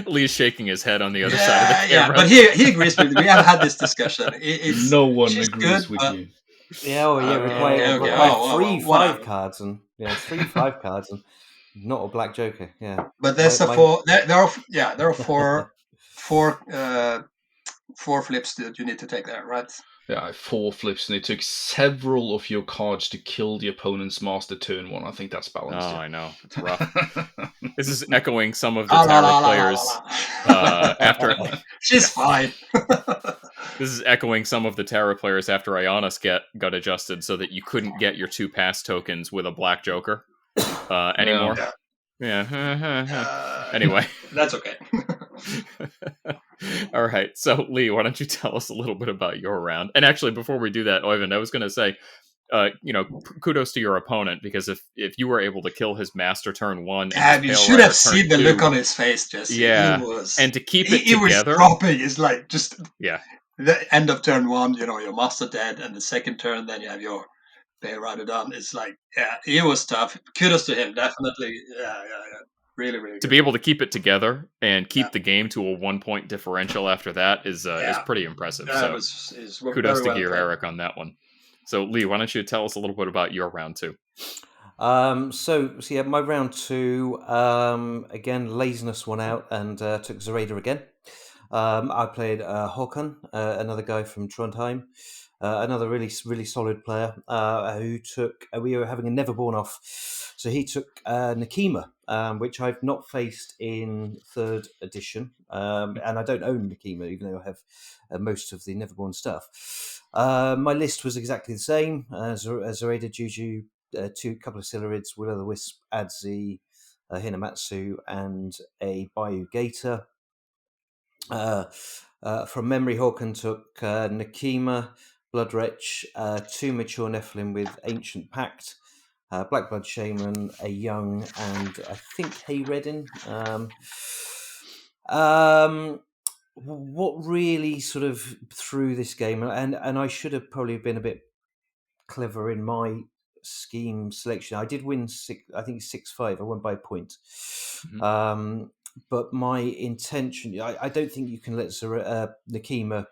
Lee's shaking his head on the other side of the Yeah, camera. but he agrees with me. We have had this discussion. No one she's agrees good, with but you. Yeah, well, yeah, okay. require Oh, three well, five whatever. cards and 3 5 cards and not a black joker. Yeah, But there's a my four. There are four flips that you need to take there, right? Yeah, 4 flips, and it took several of your cards to kill the opponent's master turn 1. I think that's balanced. Oh, yeah. I know. It's rough. This is echoing some of the Ah, la, Terra la, la, la, players la. after. She's fine. This is echoing some of the Terra players after Ionis got adjusted so that you couldn't get your 2 pass tokens with a black joker anymore. Yeah. Anyway. That's okay. All right. So, Lee, why don't you tell us a little bit about your round? And actually, before we do that, Oyvind, I was going to say, kudos to your opponent, because if you were able to kill his master turn 1 and his You Pale should have Rider turn seen the 2, look on his face, Jesse. yeah, He was, and to keep it he was together, dropping. It's like just yeah, the end of turn 1, your master dead, and the second turn, then you have your Pale Rider done. It's like, yeah, he was tough. Kudos to him, definitely. Yeah. Really, really to good. be able to keep it together and keep Yeah. the game to a 1-point differential after that is pretty impressive. That So is kudos very to well Geir played. Eric on that one. So, Lee, why don't you tell us a little bit about your round 2? So yeah, my round 2, again, laziness won out and took Zoraida again. I played Håkon, another guy from Trondheim, another really solid player who took. We were having a Neverborn off, so he took Nakima, which I've not faced in 3rd edition, and I don't own Nakima, even though I have most of the Neverborn stuff. My list was exactly the same: Zoraida, Juju, couple of Silurids, Will o' the Wisp, Adzi, Hinamatsu, and a Bayou Gator. From memory, Håkon took Nakima, Bloodwretch, 2 mature Nephilim with Ancient Pact, Blackblood Shaman, a young, and I think Hayreddin. What really sort of threw this game, and I should have probably been a bit clever in my scheme selection. I did win 6-5. I won by a point. Mm-hmm. But my intention, I don't think you can let Nakima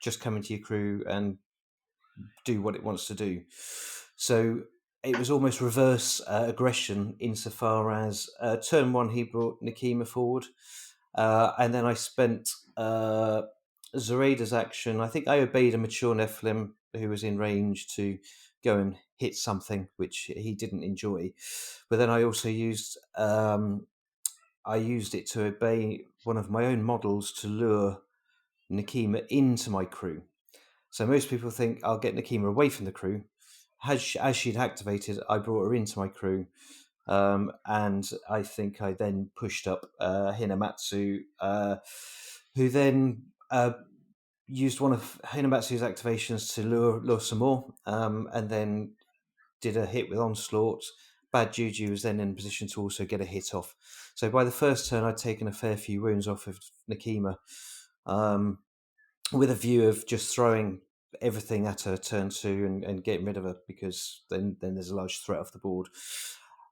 just come into your crew and do what it wants to do. So it was almost reverse aggression insofar as turn 1 he brought Nakima forward, and then I spent Zoraida's action. I think I obeyed a mature Nephilim who was in range to go and hit something which he didn't enjoy, but then I also used it to obey one of my own models to lure Nakima into my crew. So most people think I'll get Nakima away from the crew. As she'd activated, I brought her into my crew, and I think I then pushed up Hinamatsu, who then used one of Hinamatsu's activations to lure some more, and then did a hit with Onslaught. Bad Juju was then in position to also get a hit off. So by the first turn, I'd taken a fair few wounds off of Nakima, with a view of just throwing everything at her turn 2 and getting rid of her, because then there's a large threat off the board.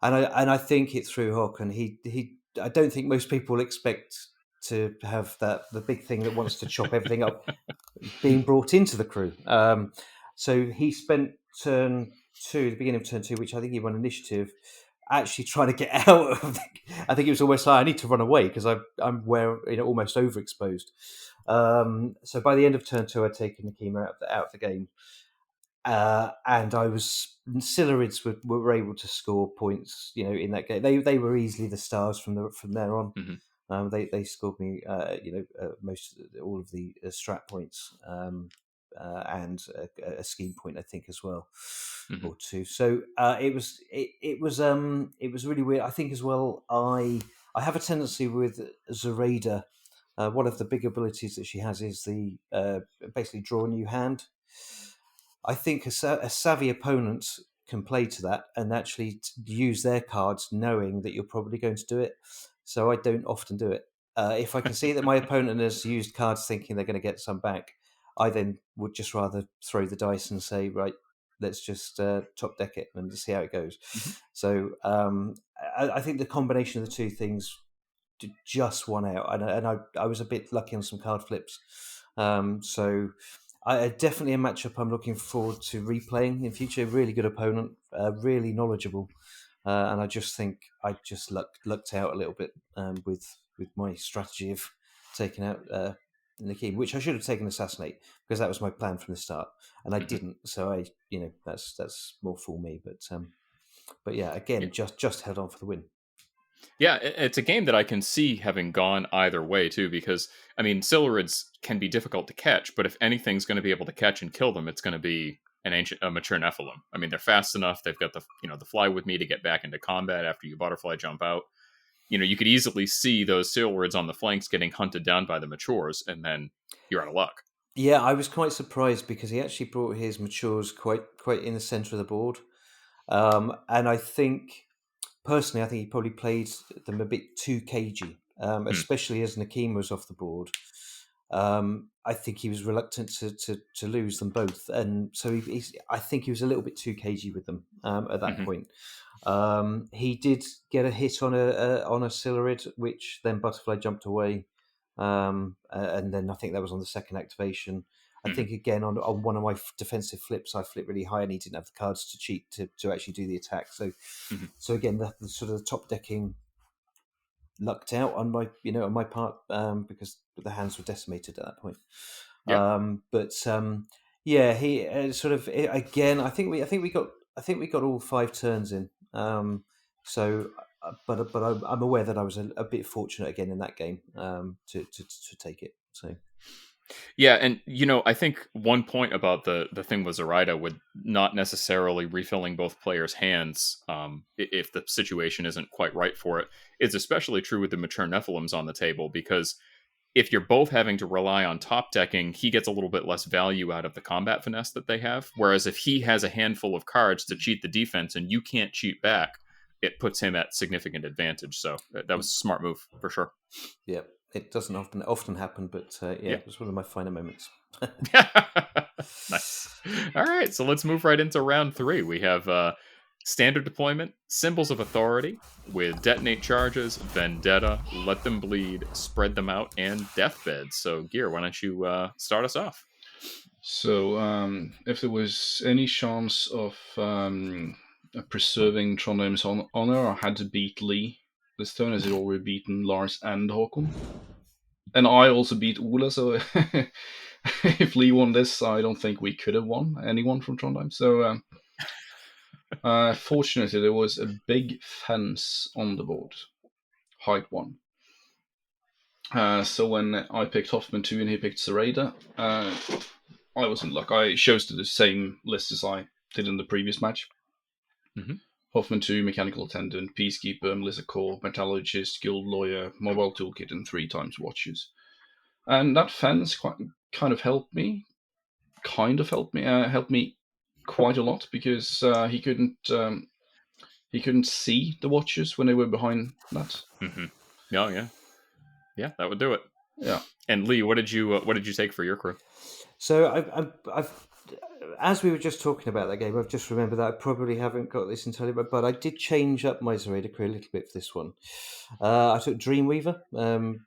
And I think it threw Håkon. He I don't think most people expect to have the big thing that wants to chop everything up being brought into the crew. So he spent turn 2, the beginning of turn 2, which I think he won initiative, actually trying to get out of. I think it was almost like I need to run away because I'm almost overexposed. So by the end of turn 2, I'd taken Nakima out of the game, and Silurids were able to score points. In that game, they were easily the stars from there on. Mm-hmm. They scored me, most all of the strat points. and a scheme point, I think, as well, Mhm. or two. So it was really weird. I think as well. I have a tendency with Zoraida. One of the big abilities that she has is the basically draw a new hand. I think a savvy opponent can play to that and actually use their cards knowing that you're probably going to do it. So I don't often do it. If I can see that my opponent has used cards thinking they're going to get some back, I then would just rather throw the dice and say, right, let's just top deck it and see how it goes. Mhm. So I think the combination of the two things just won out, and I was a bit lucky on some card flips. So definitely a matchup I'm looking forward to replaying in future. Really good opponent, really knowledgeable, and I just think I just lucked out a little bit with my strategy of taking out Nakim, which I should have taken Assassinate because that was my plan from the start, and I Mhm. didn't. So that's more for me. But yeah, again, just held on for the win. Yeah, it's a game that I can see having gone either way too, because I mean, Silurids can be difficult to catch, but if anything's going to be able to catch and kill them, it's going to be a mature Nephilim. I mean, they're fast enough. They've got the fly with me to get back into combat after you butterfly jump out. You could easily see those Silurids on the flanks getting hunted down by the matures, and then you're out of luck. Yeah, I was quite surprised because he actually brought his matures quite in the centre of the board, and I think personally, I think he probably played them a bit too cagey, Hmm. especially as Nakim was off the board. I think he was reluctant to lose them both, and so I think he was a little bit too cagey with them at that Mhm. point. He did get a hit on a Silurid, which then Butterfly jumped away, and then I think that was on the second activation. I Mhm. think again on one of my defensive flips, I flipped really high, and he didn't have the cards to cheat to actually do the attack. Mhm. So again, the sort of the top decking lucked out on my part because the hands were decimated at that point. Yeah. But yeah, he sort of again. I think we got all 5 turns in. So, but I'm aware that I was a bit fortunate again in that game to take it. So Yeah, and I think one point about the thing with Zoraida with not necessarily refilling both players' hands, if the situation isn't quite right for it, is especially true with the mature Nephilims on the table, because if you're both having to rely on top decking, he gets a little bit less value out of the combat finesse that they have. Whereas if he has a handful of cards to cheat the defense and you can't cheat back, it puts him at significant advantage. So that was a smart move for sure. yeah, it doesn't often happen, but yeah, Yeah. it was one of my finer moments. Nice. All right, so let's move right into round 3. We have standard deployment, symbols of authority with detonate charges, vendetta, let them bleed, spread them out, and deathbed. So, Geir, why don't you start us off? So, if there was any chance of preserving Trondheim's honor, I had to beat Lee this turn, as he'd already beaten Lars and Håkon. And I also beat Ola, so if Lee won this, I don't think we could have won anyone from Trondheim. So, fortunately, there was a big fence on the board, height 1. So when I picked Hoffman 2 and he picked Zoraida, I was in luck. I chose to the same list as I did in the previous match. Mhm. Hoffman 2, Mechanical Attendant, Peacekeeper, Melissa Core, Metallurgist, Guild Lawyer, Mobile Toolkit, and 3 times Watches. And that fence kind of helped me. Helped me quite a lot because he couldn't see the Watches when they were behind that. Mm-hmm. Oh yeah, that would do it. Yeah. And Lee, what did you take for your crew? So I've as we were just talking about that game, I've just remembered that I probably haven't got this entirely, but I did change up my Zoraida crew a little bit for this one. I took Dreamweaver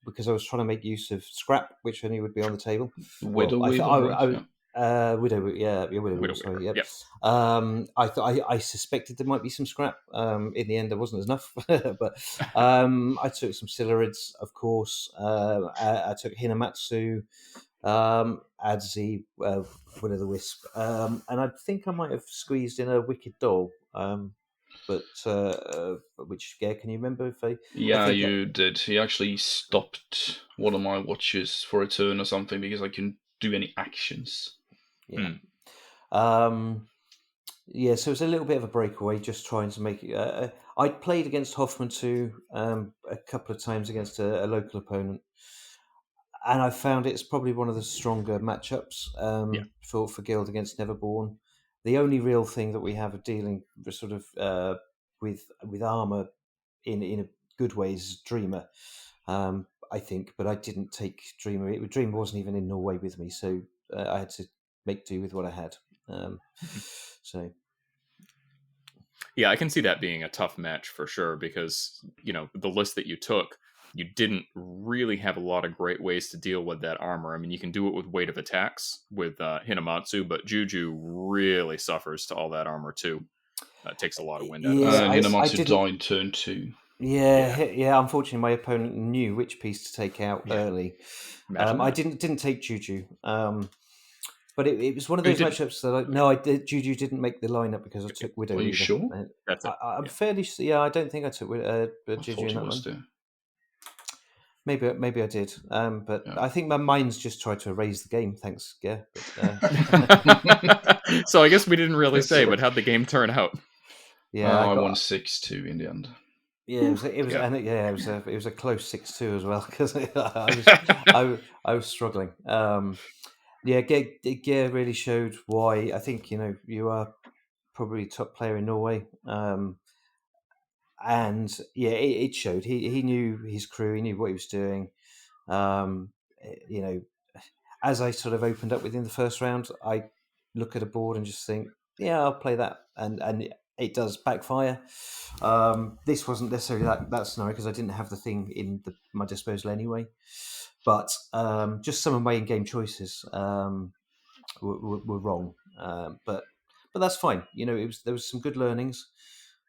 because I was trying to make use of Scrap, which I knew would be on the table. Widow Weaver, right? Yeah. Widow, yeah, Widow Weaver. Sorry, yeah. Yep. I suspected there might be some Scrap. In the end, there wasn't enough, but I took some Silurids, of course. I took Hinamatsu. Adzi, Will o' the Wisp, and I think I might have squeezed in a Wicked Doll, but which Geir, can you remember if I? Yeah, I you did. He actually stopped one of my watches for a turn or something because I couldn't do any actions. Yeah. Yeah, so it was a little bit of a breakaway, just trying to make it. I'd played against Hoffman too a couple of times against a local opponent, and I found it's probably one of the stronger matchups for Guild against Neverborn. The only real thing that we have of dealing with sort of with armor in a good way is Dreamer, I think. But I didn't take Dreamer. Dreamer wasn't even in Norway with me, so I had to make do with what I had. So. Yeah, I can see that being a tough match for sure because, the list that you took, you didn't really have a lot of great ways to deal with that armor. I mean, you can do it with weight of attacks with Hinamatsu, but Juju really suffers to all that armor too. It takes a lot of wind out of it. Hinamatsu died turn 2. Yeah. Unfortunately, my opponent knew which piece to take out early. I didn't take Juju. But it was one of those matchups that Juju didn't make the lineup because I took Widow. Are you sure? That's it. I'm fairly. Yeah, I don't think I took Juju in that one. Maybe I did. But I think my mind's just tried to erase the game. Thanks, Geir. So I guess we didn't really say, but how'd the game turn out? Yeah, I won 6-2 in the end. Yeah, it was a close 6-2 as well because I was struggling. Geir really showed why. I think you are probably top player in Norway, and it showed. He knew his crew. He knew what he was doing. As I sort of opened up within the first round, I look at a board and just think, I'll play that, and it does backfire. This wasn't necessarily that scenario because I didn't have the thing in my disposal anyway. But just some of my in-game choices were wrong. But that's fine. There was some good learnings.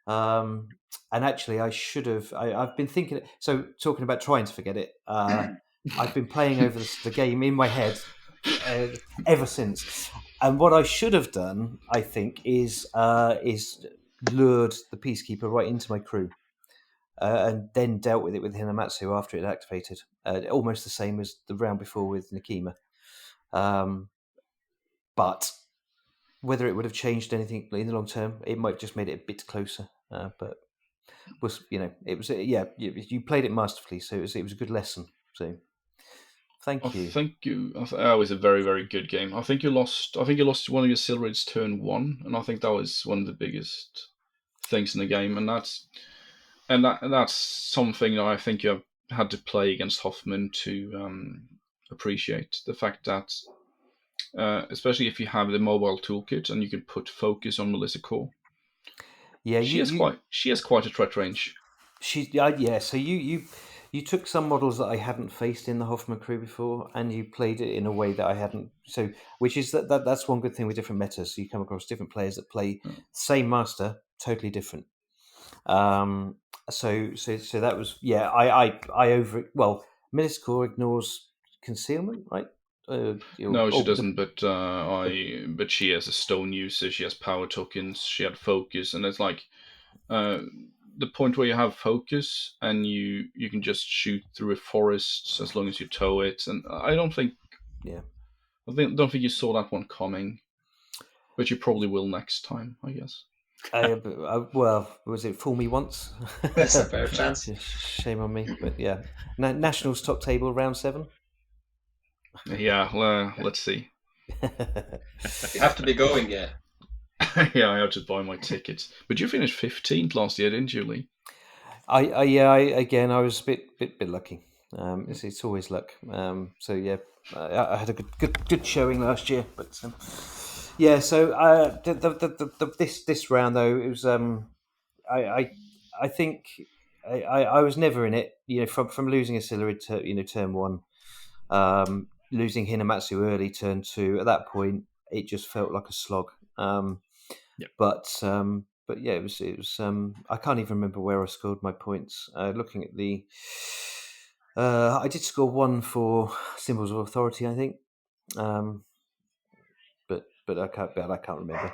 And actually, I should have. I've been thinking. So talking about trying to forget it, I've been playing over the game in my head ever since. And what I should have done, I think, is lured the Peacekeeper right into my crew. And then dealt with it with Hinamatsu after it activated. Almost the same as the round before with Nikima. But whether it would have changed anything in the long term, it might have just made it a bit closer. But it was you played it masterfully, so it was a good lesson. So thank you. That was a very, very good game. I think you lost one of your Silrids turn 1, and I think that was one of the biggest things in the game, and that's something that I think you have had to play against Hoffman to appreciate the fact that, especially if you have the mobile toolkit and you can put focus on Melissa Core. Yeah, she has quite a threat range. So you took some models that I hadn't faced in the Hoffman crew before, and you played it in a way that I hadn't. So, which is that's one good thing with different metas. So you come across different players that play same master, totally different. So that was I over Melissa Core ignores concealment, right? No, she doesn't. But she has a stone user. She has power tokens. She had focus, and it's like the point where you have focus and you can just shoot through a forest as long as you tow it. And I don't think you saw that one coming, but you probably will next time, I guess. Was it fool me once? There's a fair chance. Shame on me, but yeah. Nationals top table round 7. Yeah, let's see. You have to be going, yeah. Yeah, I had to buy my tickets. But you finished 15th last year, didn't you, Lee? I was a bit lucky. It's always luck. I had a good showing last year, but So this round though, it was I think I was never in it. From losing a Silrid to turn 1, losing Hinamatsu early turn 2. At that point, it just felt like a slog. But yeah, it was. I can't even remember where I scored my points. Looking at I did score 1 for Symbols of Authority, I think. But I can't remember.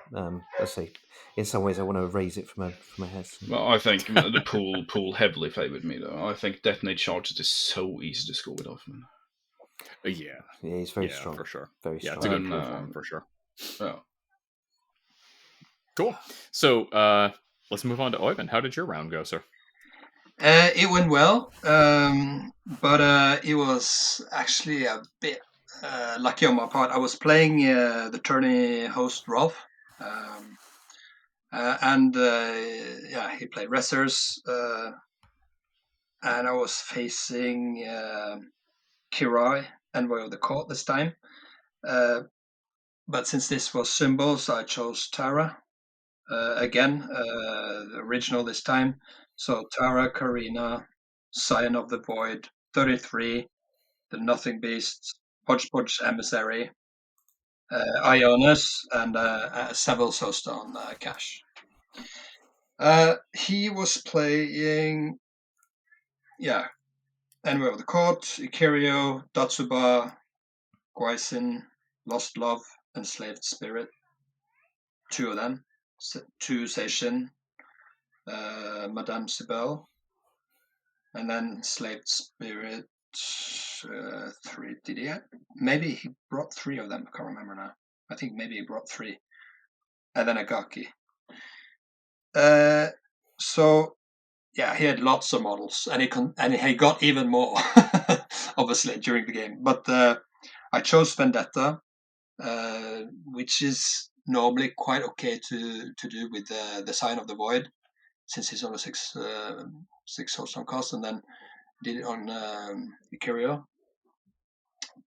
Let's see. In some ways, I want to erase it from my head. Well, I think the pool heavily favoured me, though. I think Detonate Charges is so easy to score with Hoffman. Yeah, he's very strong for sure. Very Yeah, strong. it's a good And, platform for sure. Oh. Cool. So let's move on to Oyvind. How did your round go, sir? It went well, but it was actually a bit lucky on my part. I was playing the tourney host Rolf, and he played wrestlers, and I was facing Kirai, Envoy of the Court this time. But since this was symbols, I chose Tara again, the original this time. So Tara, Karina, Scion of the Void, 33, the Nothing Beast, Hodgepodge Emissary, Ionis, and Seville Host on Cash. He was playing, Enemy of the Court, Ikario, Datsuba, Guaisin, Lost Love, Enslaved Spirit. 2 of them. 2 Seishin, Madame Sibel, and then Enslaved Spirit 3. Did he have? Maybe he brought 3 of them. I can't remember now. I think maybe he brought 3. And then Agaki. So yeah, he had lots of models, and he got even more, obviously, during the game. But I chose Vendetta, which is normally quite okay to do with the Sign of the Void, since he's on a 6 host on cost, and then did it on Ikario,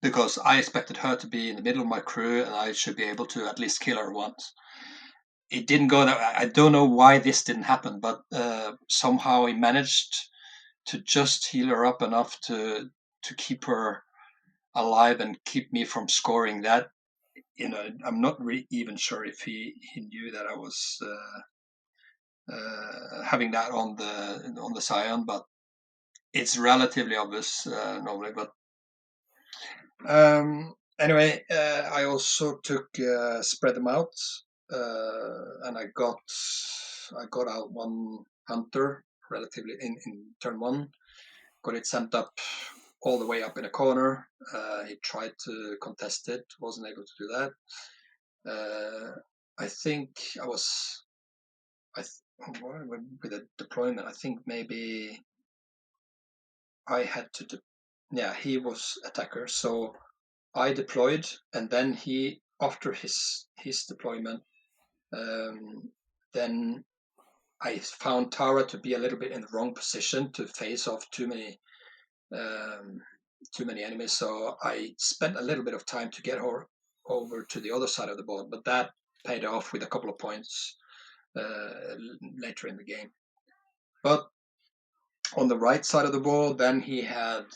because I expected her to be in the middle of my crew, and I should be able to at least kill her once. It didn't go that. I don't know why this didn't happen, but somehow he managed to just heal her up enough to keep her alive and keep me from scoring that. I'm not even sure if he knew that I was having that on the Scion, but it's relatively obvious normally. But anyway, I also took spread them out. And I got out one hunter relatively in turn 1. Got it sent up all the way up in a corner. He tried to contest it, wasn't able to do that. I think I was with a deployment. I think maybe I had to. He was attacker, so I deployed, and then he, after his deployment. Then I found Tara to be a little bit in the wrong position to face off too many enemies. So I spent a little bit of time to get her over to the other side of the board, but that paid off with a couple of points later in the game. But on the right side of the board, then he had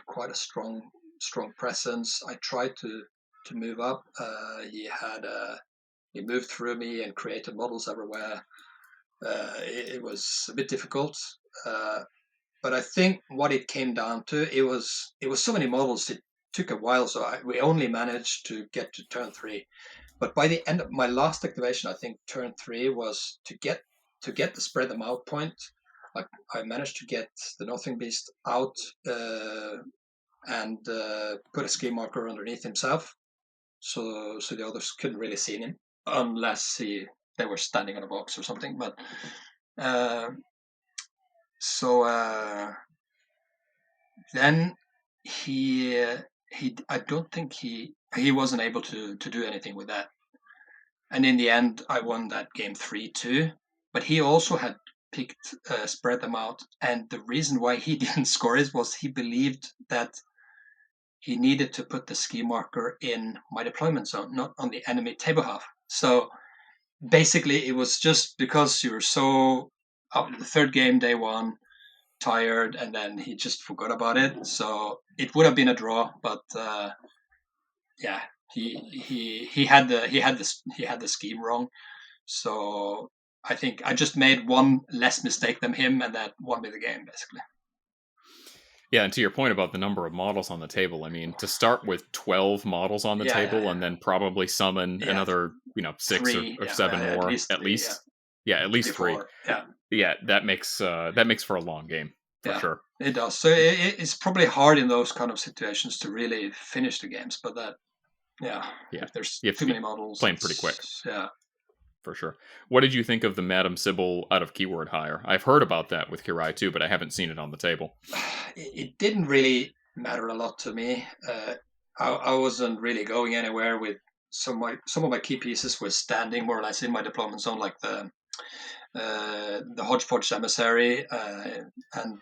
quite a strong presence. I tried to move up. He moved through me and created models everywhere. It was a bit difficult, but I think what it came down to, it was so many models. It took a while, so we only managed to get to turn 3. But by the end of my last activation, I think turn 3 was to get the spread them out point. I managed to get the Nothing Beast out and put a ski marker underneath himself, so the others couldn't really see him. Unless they were standing on a box or something, but then I don't think he wasn't able to do anything with that, and in the end I won that game 3-2. But he also had picked spread them out, and the reason why he didn't score it was he believed that he needed to put the ski marker in my deployment zone, not on the enemy table half. So basically, it was just because you were so after the 3rd game, day 1, tired, and then he just forgot about it. So it would have been a draw, but he had the scheme wrong. So I think I just made one less mistake than him, and that won me the game basically. Yeah, and to your point about the number of models on the table, I mean, to start with 12 models on the table and then probably summon another, 6 or 7 more, at least. Yeah, at least 3. Yeah. Yeah, that makes for a long game. for sure. It does. So it's probably hard in those kind of situations to really finish the games, but if there's too many models, playing pretty quick. Yeah. For sure. What did you think of the Madam Sybil out of keyword hire? I've heard about that with Kirai too, but I haven't seen it on the table. It didn't really matter a lot to me. I wasn't really going anywhere with some of my key pieces were standing more or less in my deployment zone, like the Hodgepodge emissary, and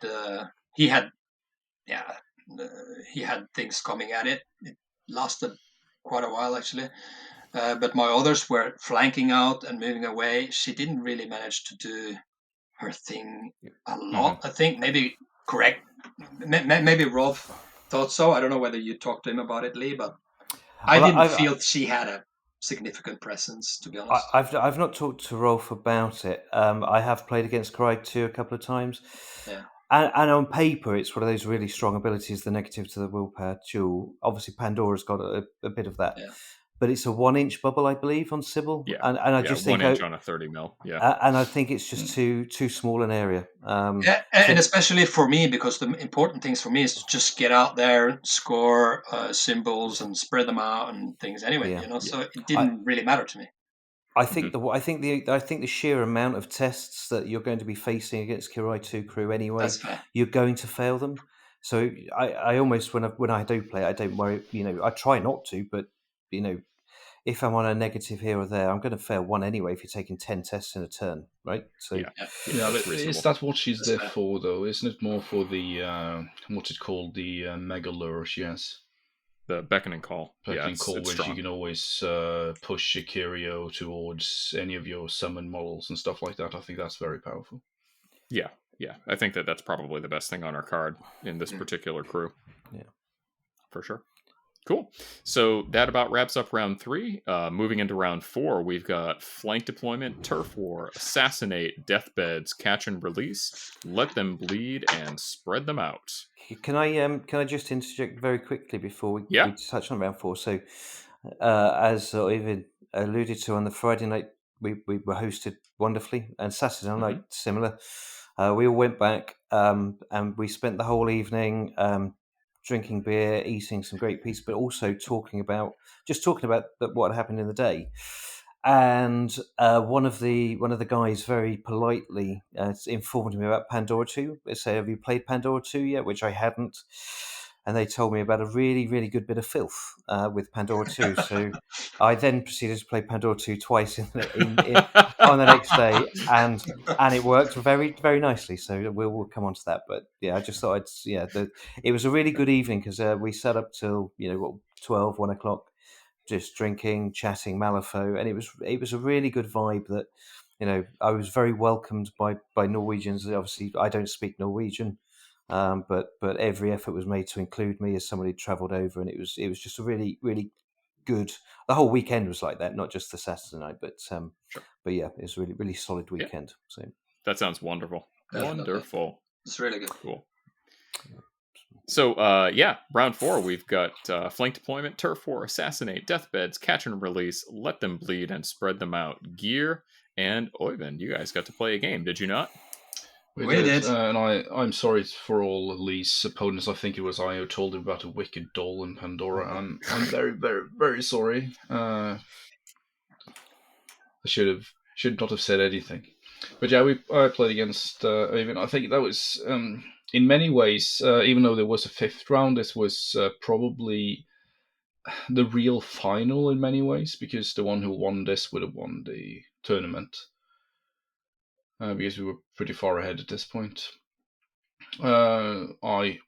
he had things coming at it. It lasted quite a while actually. But my others were flanking out and moving away. She didn't really manage to do her thing a lot. I think maybe correct. Maybe Rolf thought so. I don't know whether you talked to him about it, Lee, but I didn't feel she had a significant presence, to be honest. I've not talked to Rolf about it. I have played against Clyde 2 a couple of times. Yeah. And on paper, it's one of those really strong abilities, the negative to the willpower jewel. Obviously, Pandora's got a bit of that. Yeah. But it's a 1-inch bubble, I believe, on Sybil. Yeah. And I just think 1 inch on a 30 mil. Yeah. And I think it's just too small an area. And especially for me, because the important things for me is to just get out there, score symbols, and spread them out and things. Anyway, so it didn't really matter to me. I think the sheer amount of tests that you're going to be facing against Kirai 2 crew anyway, you're going to fail them. So I almost when I do play, I don't worry. I try not to, but if I'm on a negative here or there, I'm going to fail one anyway if you're taking 10 tests in a turn, right? So but is that what she's there for, though? Isn't it more for the what's it called, the mega lure she has? The beckoning call. Beckoning call, where you can always push your curio towards any of your summon models and stuff like that. I think that's very powerful. Yeah. I think that's probably the best thing on our card in this particular crew. Yeah, for sure. Cool. So that about wraps up round 3. Moving into round 4, we've got flank deployment, turf war, assassinate, deathbeds, catch and release, let them bleed, and spread them out. Can I just interject very quickly before we touch on round 4? So, as Oyvind alluded to, on the Friday night we were hosted wonderfully, and Saturday night similar. We all went back and we spent the whole evening. Drinking beer, eating some great pizza, but also talking about what happened in the day. And one of the guys very politely informed me about Pandora 2. They say, "Have you played Pandora 2 yet?" Which I hadn't. And they told me about a really, really good bit of filth with Pandora 2. So I then proceeded to play Pandora 2 twice on the next day, and it worked very, very nicely. So we'll come on to that. But yeah, I just thought it was a really good evening because we sat up till 12, 1 o'clock, just drinking, chatting Malifaux, and it was a really good vibe that I was very welcomed by Norwegians. Obviously, I don't speak Norwegian. But every effort was made to include me as somebody who travelled over, and it was just a really, really good. The whole weekend was like that, not just the Saturday night, but yeah, it was a really, really solid weekend. So that sounds wonderful. Definitely. Wonderful. It's really good. Cool. So round 4, we've got flank deployment, turf war, assassinate, deathbeds, catch and release, let them bleed, and spread them out. Geir and Oyvind, you guys got to play a game, did you not? We did. And I'm sorry for all Lee's opponents. I think it was I who told him about a wicked doll in Pandora. I'm very, very, very sorry. I should not have said anything. But yeah, I played against Oyvind. I think that was in many ways, even though there was a 5th round, this was probably the real final in many ways, because the one who won this would have won the tournament. Because we were pretty far ahead at this point. I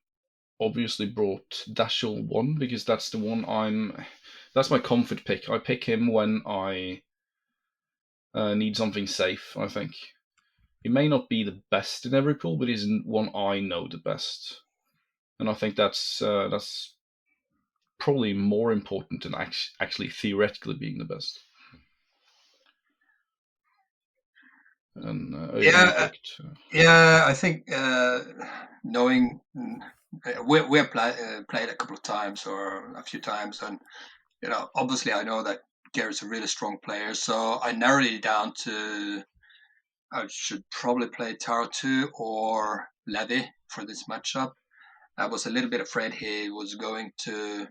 obviously brought Dashel 1 because that's the one that's my comfort pick. I pick him when I need something safe, I think. He may not be the best in every pool, but he's one I know the best. And I think that's probably more important than actually theoretically being the best. And I think knowing we have played a couple of times or a few times, and obviously I know that Geir is a really strong player, so I narrowed it down to I should probably play Taro 2 or Levy for this matchup. I was a little bit afraid he was going to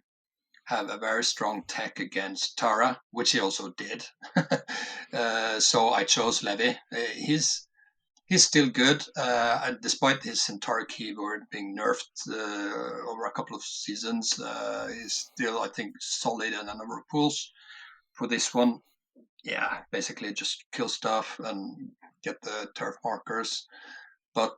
have a very strong tech against Tara, which he also did. So I chose Levy. He's still good, despite his entire keyboard being nerfed over a couple of seasons. He's still, I think, solid in a number of pools. For this one, yeah, basically just kill stuff and get the turf markers. But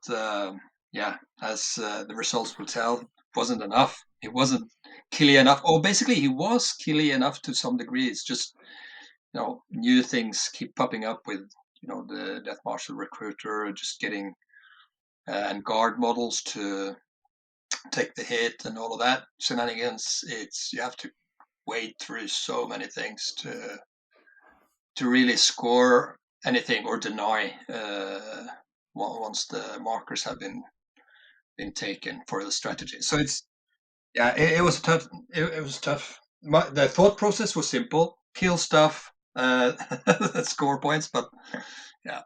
yeah, as the results will tell, it wasn't enough. It wasn't killy enough. Or basically, he was killy enough to some degree. It's just, new things keep popping up with, the Death Marshal Recruiter, just getting and guard models to take the hit and all of that shenanigans. You have to wade through so many things to really score anything or deny once the markers have been taken for the strategy. So it was tough. It was tough. The thought process was simple: kill stuff, score points. But yeah,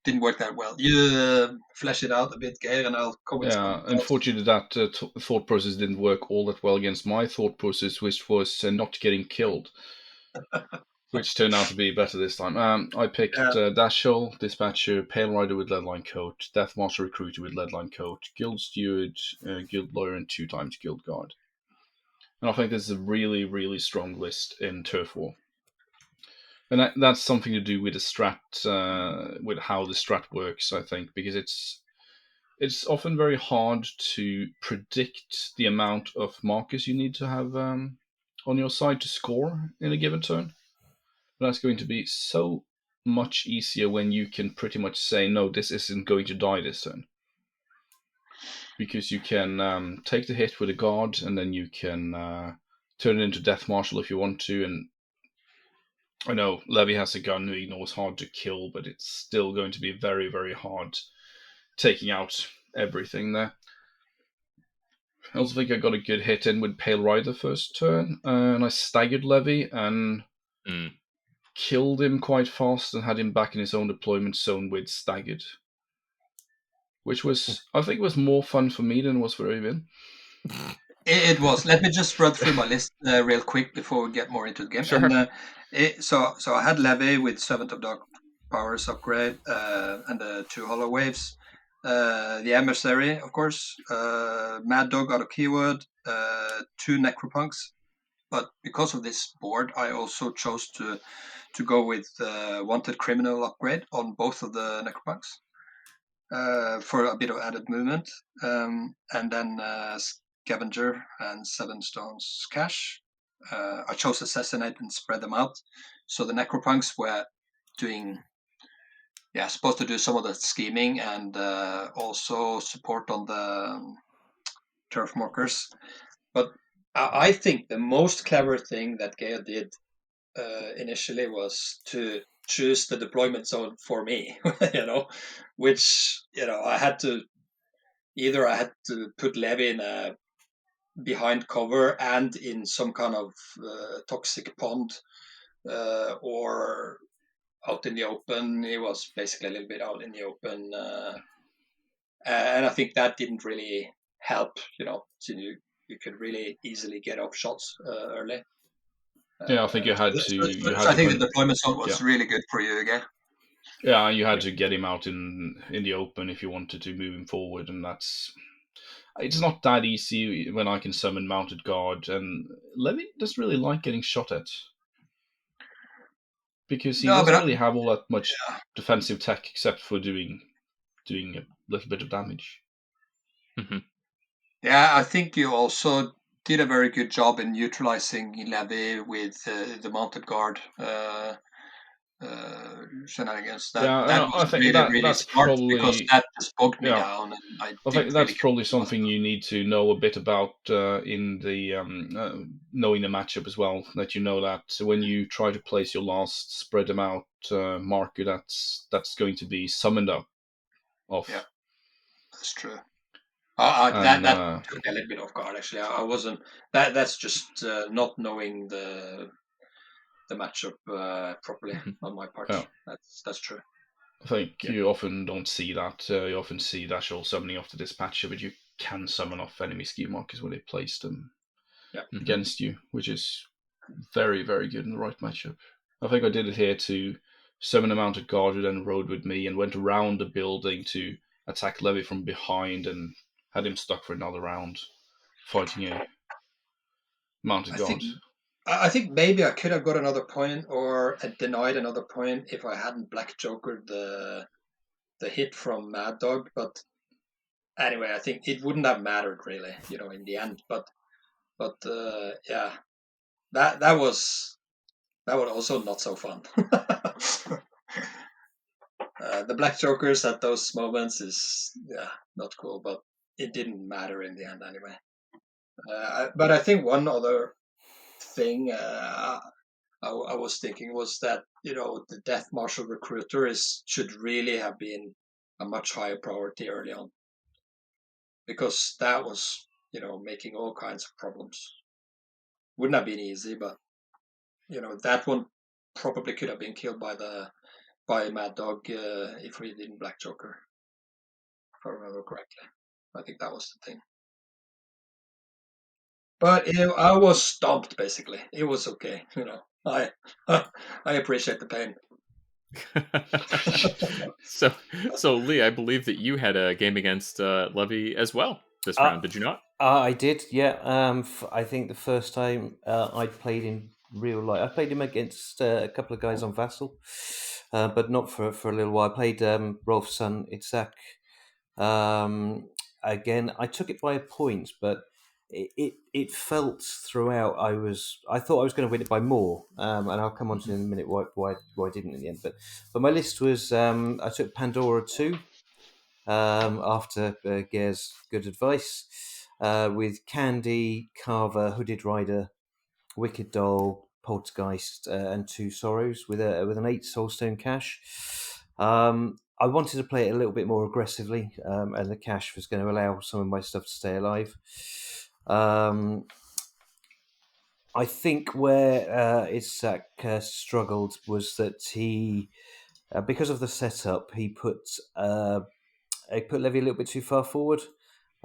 didn't work that well. You flesh it out a bit, Geir, and I'll comment. Yeah, unfortunately, that thought process didn't work all that well against my thought process, which was not getting killed, which turned out to be better this time. I picked Dashel, Dispatcher, Pale Rider with Leadline Coat, Death Marshal Recruiter with Leadline Coat, Guild Steward, Guild Lawyer, and 2 times Guild Guard. And I think this is a really, really strong list in Turf War. And that's something to do with the strat, with how the strat works, I think, because it's often very hard to predict the amount of markers you need to have on your side to score in a given turn. That's going to be so much easier when you can pretty much say, no, this isn't going to die this turn. Because you can take the hit with a guard, and then you can turn it into Death Marshal if you want to. And I know Levy has a gun who ignores hard to kill, but it's still going to be very, very hard taking out everything there. I also think I got a good hit in with Pale Rider first turn, and I staggered Levy and killed him quite fast and had him back in his own deployment zone with staggered. Which was, I think, was more fun for me than it was for Oyvind. It was. Let me just run through my list real quick before we get more into the game. Sure. And, so I had Levy with Servant of Dark Powers upgrade and the 2 Hollow Waves. The Emissary, of course. Mad Dog out of keyword. 2 Necropunks. But because of this board, I also chose to go with Wanted Criminal upgrade on both of the Necropunks. For a bit of added movement, and then Scavenger and 7 Stones Cash. I chose Assassinate and spread them out, so the Necropunks were supposed to do some of the scheming and also support on the turf markers. But I think the most clever thing that Geir did initially was to choose the deployment zone for me, which I had to put Levy in behind cover and in some kind of toxic pond or out in the open. He was basically a little bit out in the open, and I think that didn't really help. So you could really easily get off shots early. Yeah, I think you had to. I think the deployment zone was really good for you again. Yeah, you had to get him out in the open if you wanted to move him forward, and it's not that easy when I can summon Mounted Guard, and Levy doesn't really like getting shot at because he doesn't really have all that much defensive tech except for doing a little bit of damage. Mm-hmm. Yeah, I think you also did a very good job in neutralizing Levy with the Mounted Guard shenanigans. That was really smart probably, because that just bogged me down. And I think that's probably something you need to know a bit about in the knowing the matchup as well. That you know that when you try to place your last spread them out marker, that's going to be summoned up. Yeah, that's true. That took me a little bit off guard. Actually, I wasn't. That's just not knowing the matchup properly on my part. Yeah. That's true. I think you often don't see that. You often see the actual summoning of the dispatcher, but you can summon off enemy ski markers when they place them against you, which is very, very good in the right matchup. I think I did it here to summon a mounted guard who then rode with me and went around the building to attack Levy from behind and had him stuck for another round fighting a mounted guard. I think maybe I could have got another point or denied another point if I hadn't Black Jokered the hit from Mad Dog. But anyway, I think it wouldn't have mattered really, in the end. But yeah, that was also not so fun. The Black Jokers at those moments is not cool, but it didn't matter in the end anyway. But I think one other thing I was thinking was that the Death Marshal Recruiter should really have been a much higher priority early on, because that was making all kinds of problems. Wouldn't have been easy, but that one probably could have been killed by Mad Dog if we didn't Black Joker, if I remember correctly. I think that was the thing. But I was stomped basically. It was okay, I I appreciate the pain. So Lee, I believe that you had a game against Levy as well this round, did you not? I did, yeah. I think the first time I'd played in real life, I played him against a couple of guys on Vassal, but not for a little while. I played Rolf's son, Itzhak. Again, I took it by a point, but it felt throughout I thought I was going to win it by more, and I'll come on to in a minute why I didn't in the end. But my list was I took Pandora 2 after Geir's good advice, with Candy, Carver, Hooded Rider, Wicked Doll, Poltergeist, and Two Sorrows with an 8 Soulstone cache. I wanted to play it a little bit more aggressively, and the cache was going to allow some of my stuff to stay alive. I think where Itzhak struggled was that he, because of the setup, he put Levy a little bit too far forward.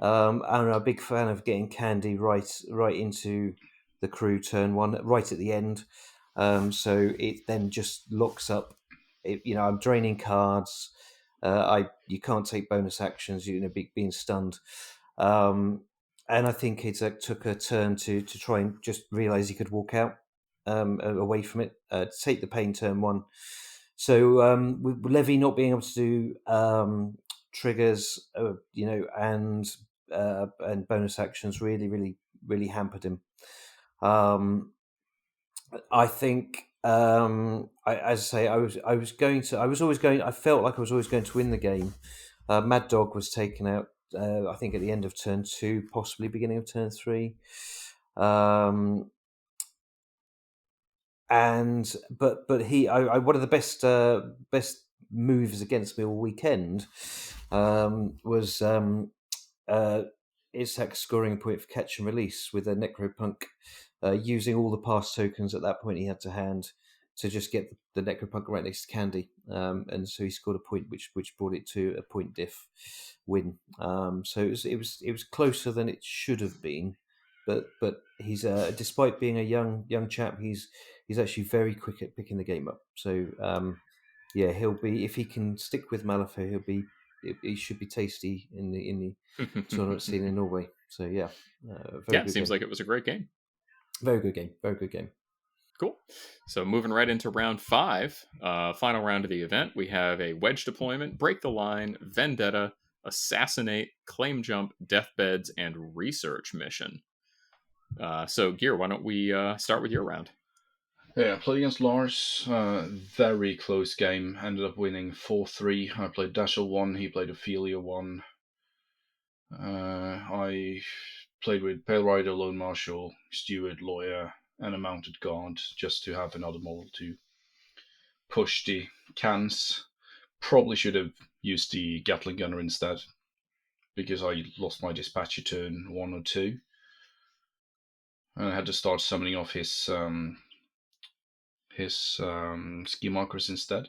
I'm a big fan of getting Candy right into the crew turn one, right at the end. So it then just locks up. I'm draining cards. You can't take bonus actions. Being stunned. And I think it took a turn to try and just realise he could walk out away from it, to take the pain turn one. So with Levy not being able to do triggers, and bonus actions really hampered him. I think, as I say, I felt like I was always going to win the game. Mad Dog was taken out, I think at the end of turn 2, possibly beginning of turn 3. But he, one of the best moves against me all weekend was Itzhak scoring a point for catch and release with a Necropunk, using all the pass tokens at that point he had to hand to just get the Necropunk right next to Candy, and so he scored a point which brought it to a point diff win. So it was closer than it should have been, but he's despite being a young chap, he's actually very quick at picking the game up. So he'll be, if he can stick with Malifaux, he should be tasty in the tournament scene in Norway. So it seems like it was a great game. Very good game. Cool. So moving right into round 5, final round of the event, we have a wedge deployment, break the line, vendetta, assassinate, claim jump, deathbeds, and research mission. So Geir, why don't we start with your round? Yeah, I played against Lars. Very close game. Ended up winning 4-3. I played Dashel 1. He played Ophelia 1. I played with Pale Rider, Lone Marshal, Steward, Lawyer, and a Mounted Guard, just to have another model to push the cans. Probably should have used the Gatling Gunner instead, because I lost my Dispatcher turn 1 or 2. And I had to start summoning off his ski markers instead,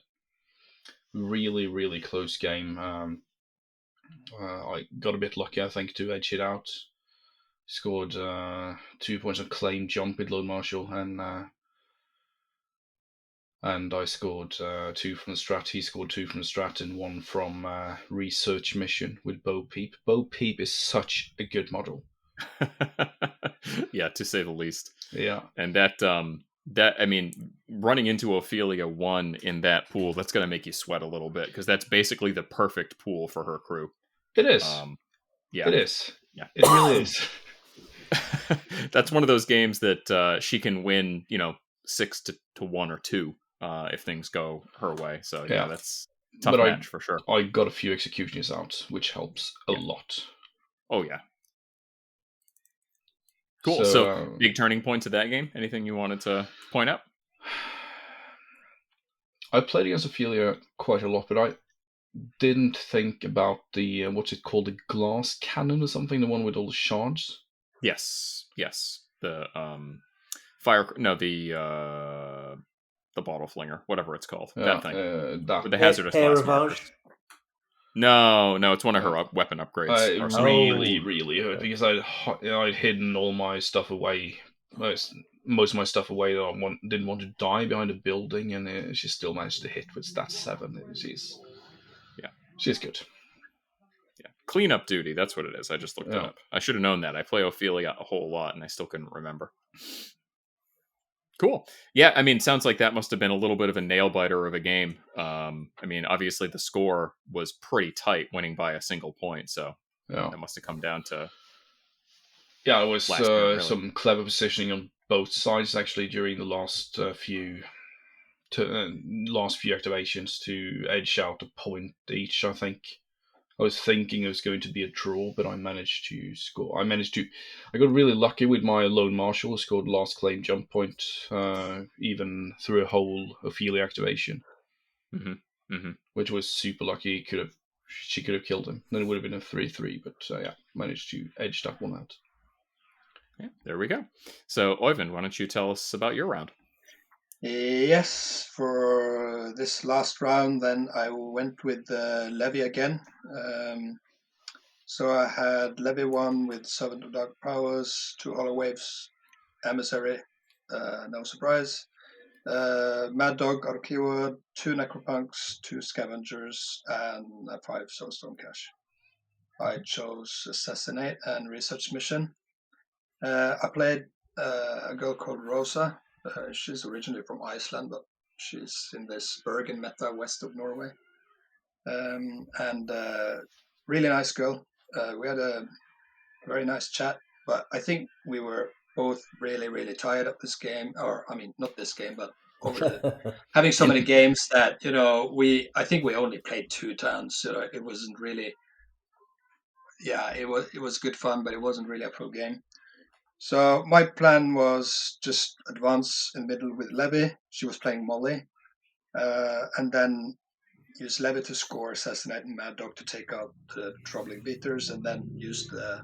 really, really close game. I got a bit lucky, I think, to edge it out. Scored 2 points on claim jump with Lone Marshall, and I scored 2 from the strat. He scored 2 from the strat and 1 from research mission with Bo Peep. Bo Peep is such a good model. Yeah, to say the least. Yeah, and that I mean, running into Ophelia 1 in that pool, that's going to make you sweat a little bit, because that's basically the perfect pool for her crew. it is. Yeah, it is. Yeah, it really is. That's one of those games that she can win, 6 to 1 or 2 if things go her way. So yeah, that's a tough match for sure. I got a few executioners out, which helps a lot. Oh yeah. Cool. So big turning points of that game. Anything you wanted to point out? I played against Ophelia quite a lot, but I didn't think about the what's it called, the glass cannon or something, the one with all the shards. Yes. The fire. No, the bottle flinger, whatever it's called. That thing with the hazardous glass markers. No, it's one of her weapon upgrades. It really, really hurt, because I'd hidden all my stuff away, most of my stuff away that I didn't want to die behind a building, and she still managed to hit with stat 7. She's good. Yeah, cleanup duty. That's what it is. I just looked it up. I should have known that. I play Ophelia a whole lot, and I still couldn't remember. Cool. Yeah, I mean, sounds like that must have been a little bit of a nail biter of a game. I mean, obviously the score was pretty tight, winning by a single point. So that must have come down to. Yeah, it was some clever positioning on both sides actually during the last few activations to edge out a point each. I think I was thinking it was going to be a draw, but I managed to score. I got really lucky with my Lone Marshall, who scored last claim jump point, even through a whole Ophelia activation, which was super lucky. She could have killed him. Then it would have been a 3-3, but managed to edge that one out. Yeah, there we go. So, Oyvind, why don't you tell us about your round? Yes, for this last round, then I went with Levy again. So I had Levy 1 with 7 Dark Powers, 2 Hollow Waves, Emissary, no surprise. Mad Dog out of keyword, 2 Necropunks, 2 Scavengers, and 5 Soulstone Cache. I chose Assassinate and Research Mission. I played a girl called Rosa. She's originally from Iceland, but she's in this Bergen meta west of Norway. And really nice girl. We had a very nice chat, but I think we were both really, really tired of this game. Or, I mean, not this game, but having so many games that, I think we only played 2 turns. So it wasn't really, it was good fun, but it wasn't really a full game. So my plan was just advance in the middle with Levy. She was playing Molly. And then use Levy to score, Assassinate and Mad Dog to take out the Troubling Beaters, and then use the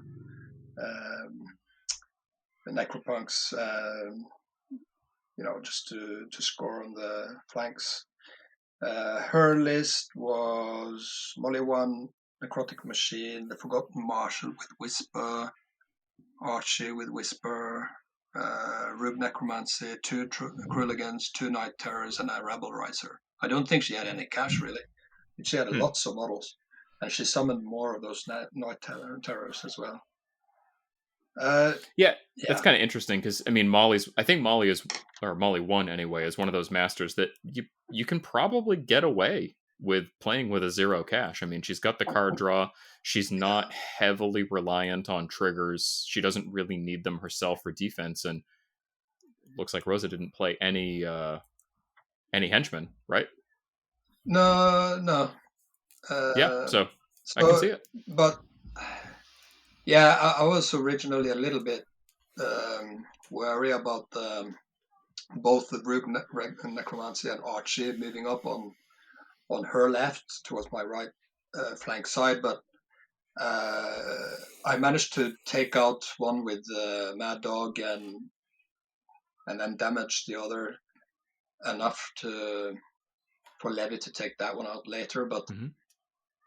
Necropunks, just to score on the flanks. Her list was Molly 1, Necrotic Machine, the Forgotten Marshal with Whisper, Archie with Whisper, Rube Necromancy, 2 Kruligans, 2 Night Terrors, and a Rebel Riser. I don't think she had any cash, really. She had lots of models, and she summoned more of those Night Terrors as well. That's kind of interesting, because, I mean, Molly 1 anyway, is one of those masters that you can probably get away with playing with a 0 cash. I mean, she's got the card draw. She's not heavily reliant on triggers. She doesn't really need them herself for defense. And it looks like Rosa didn't play any henchmen, right? No. So I can see it. But I was originally a little bit wary about both the Rube Necromancy and Archie moving up on her left towards my right flank side, but I managed to take out one with Mad Dog and then damage the other enough to for Levi to take that one out later, but Mm-hmm.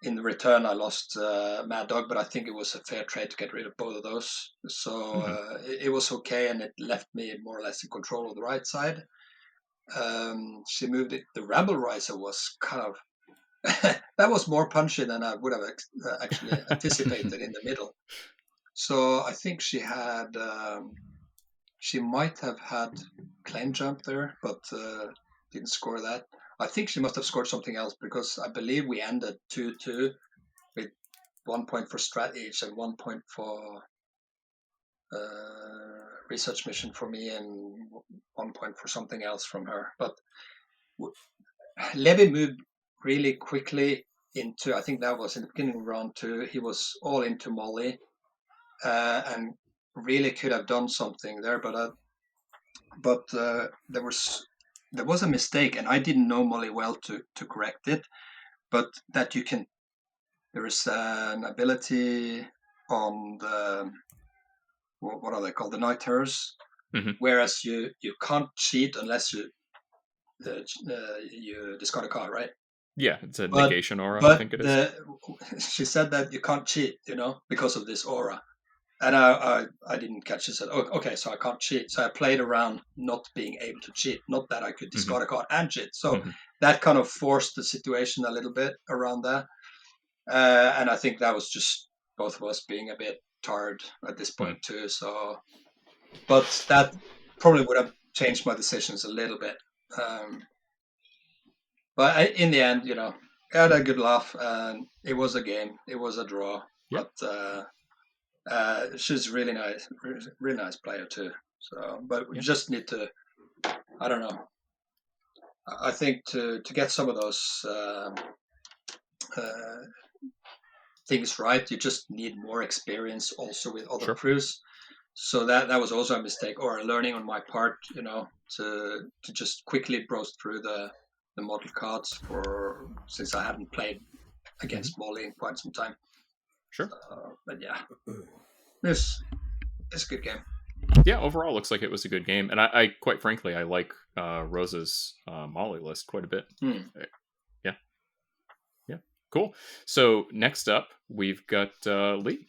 in return, I lost Mad Dog, but I think it was a fair trade to get rid of both of those. So it was okay, and it left me more or less in control of the right side. She moved it. The Rebel Riser was kind of that was more punchy than I would have actually anticipated in the middle. So I think she had she might have had claim jump there, but didn't score that. I think she must have scored something else because I believe we ended 2-2 with 1 point for strat each and 1 point for research mission for me and 1 point for something else from her. But Levi moved really quickly into, I think that was in the beginning of round 2, he was all into Molly and really could have done something there, but there was a mistake, and I didn't know Molly well to correct it, but that there is an ability on the, what are they called, the Night Terrors, whereas you can't cheat unless you discard a card, right? Yeah, it's a negation aura, I think it is. She said that you can't cheat, because of this aura. And I didn't catch it. Said, oh, okay, so I can't cheat. So I played around not being able to cheat, not that I could discard a card and cheat. So that kind of forced the situation a little bit around that. And I think that was just both of us being a bit tired at this point too. So, but that probably would have changed my decisions a little bit. But in the end, I had a good laugh, and it was a game. It was a draw. Yep. But she's really nice player too. So, but we just need to, I don't know. I think to get some of those things right, you just need more experience also with other crews. So that was also a mistake or a learning on my part, to just quickly browse through the model cards since I hadn't played against Molly in quite some time. Sure. But yeah, it's a good game. Yeah, overall looks like it was a good game, and I quite frankly I like Rosa's Molly list quite a bit. Yeah, cool. So next up we've got Lee.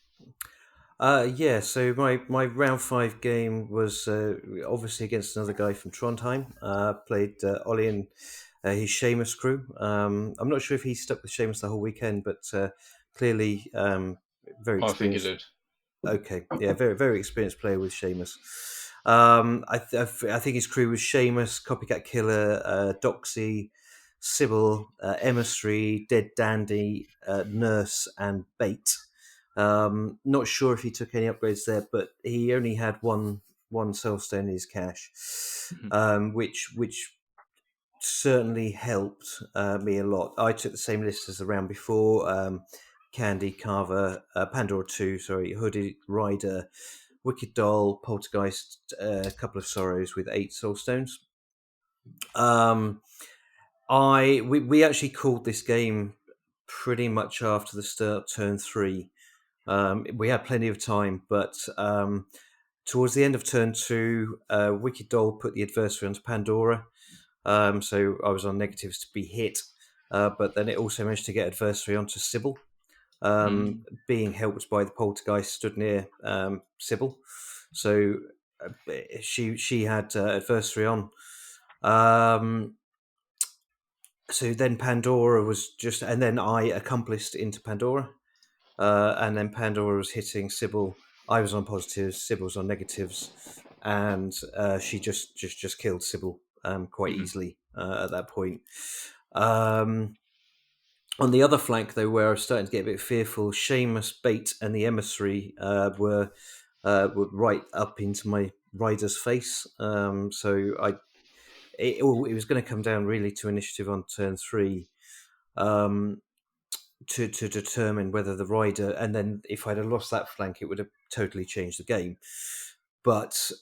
So my round 5 game was obviously against another guy from Trondheim. Played Ollie and his Seamus crew. I'm not sure if he stuck with Seamus the whole weekend, but clearly very experienced. I think he did. Okay, yeah, very very experienced player with Seamus. I think his crew was Seamus, Copycat Killer, Doxy, Sybil, Emissary, Dead Dandy, Nurse, and Bait. Not sure if he took any upgrades there, but he only had one Soulstone in his cache, which certainly helped me a lot. I took the same list as the round before. Candy, Carver, Pandora 2, Hooded Rider, Wicked Doll, Poltergeist, a couple of Sorrows with 8 Soulstones. We actually called this game pretty much after the start turn 3. We had plenty of time, but towards the end of turn 2, Wicked Doll put the adversary onto Pandora. So I was on negatives to be hit, but then it also managed to get adversary onto Sybil. Being helped by the Poltergeist stood near Sybil, so she had adversary on. So then Pandora was just, and then I accomplice into Pandora, and then Pandora was hitting Sybil. I was on positives, Sybil was on negatives, and she just killed Sybil quite easily at that point. On the other flank, though, where I was starting to get a bit fearful, Seamus, Bait, and the Emissary were right up into my rider's face. So it was going to come down really to initiative on turn 3 to determine whether the rider, and then if I'd have lost that flank, it would have totally changed the game. But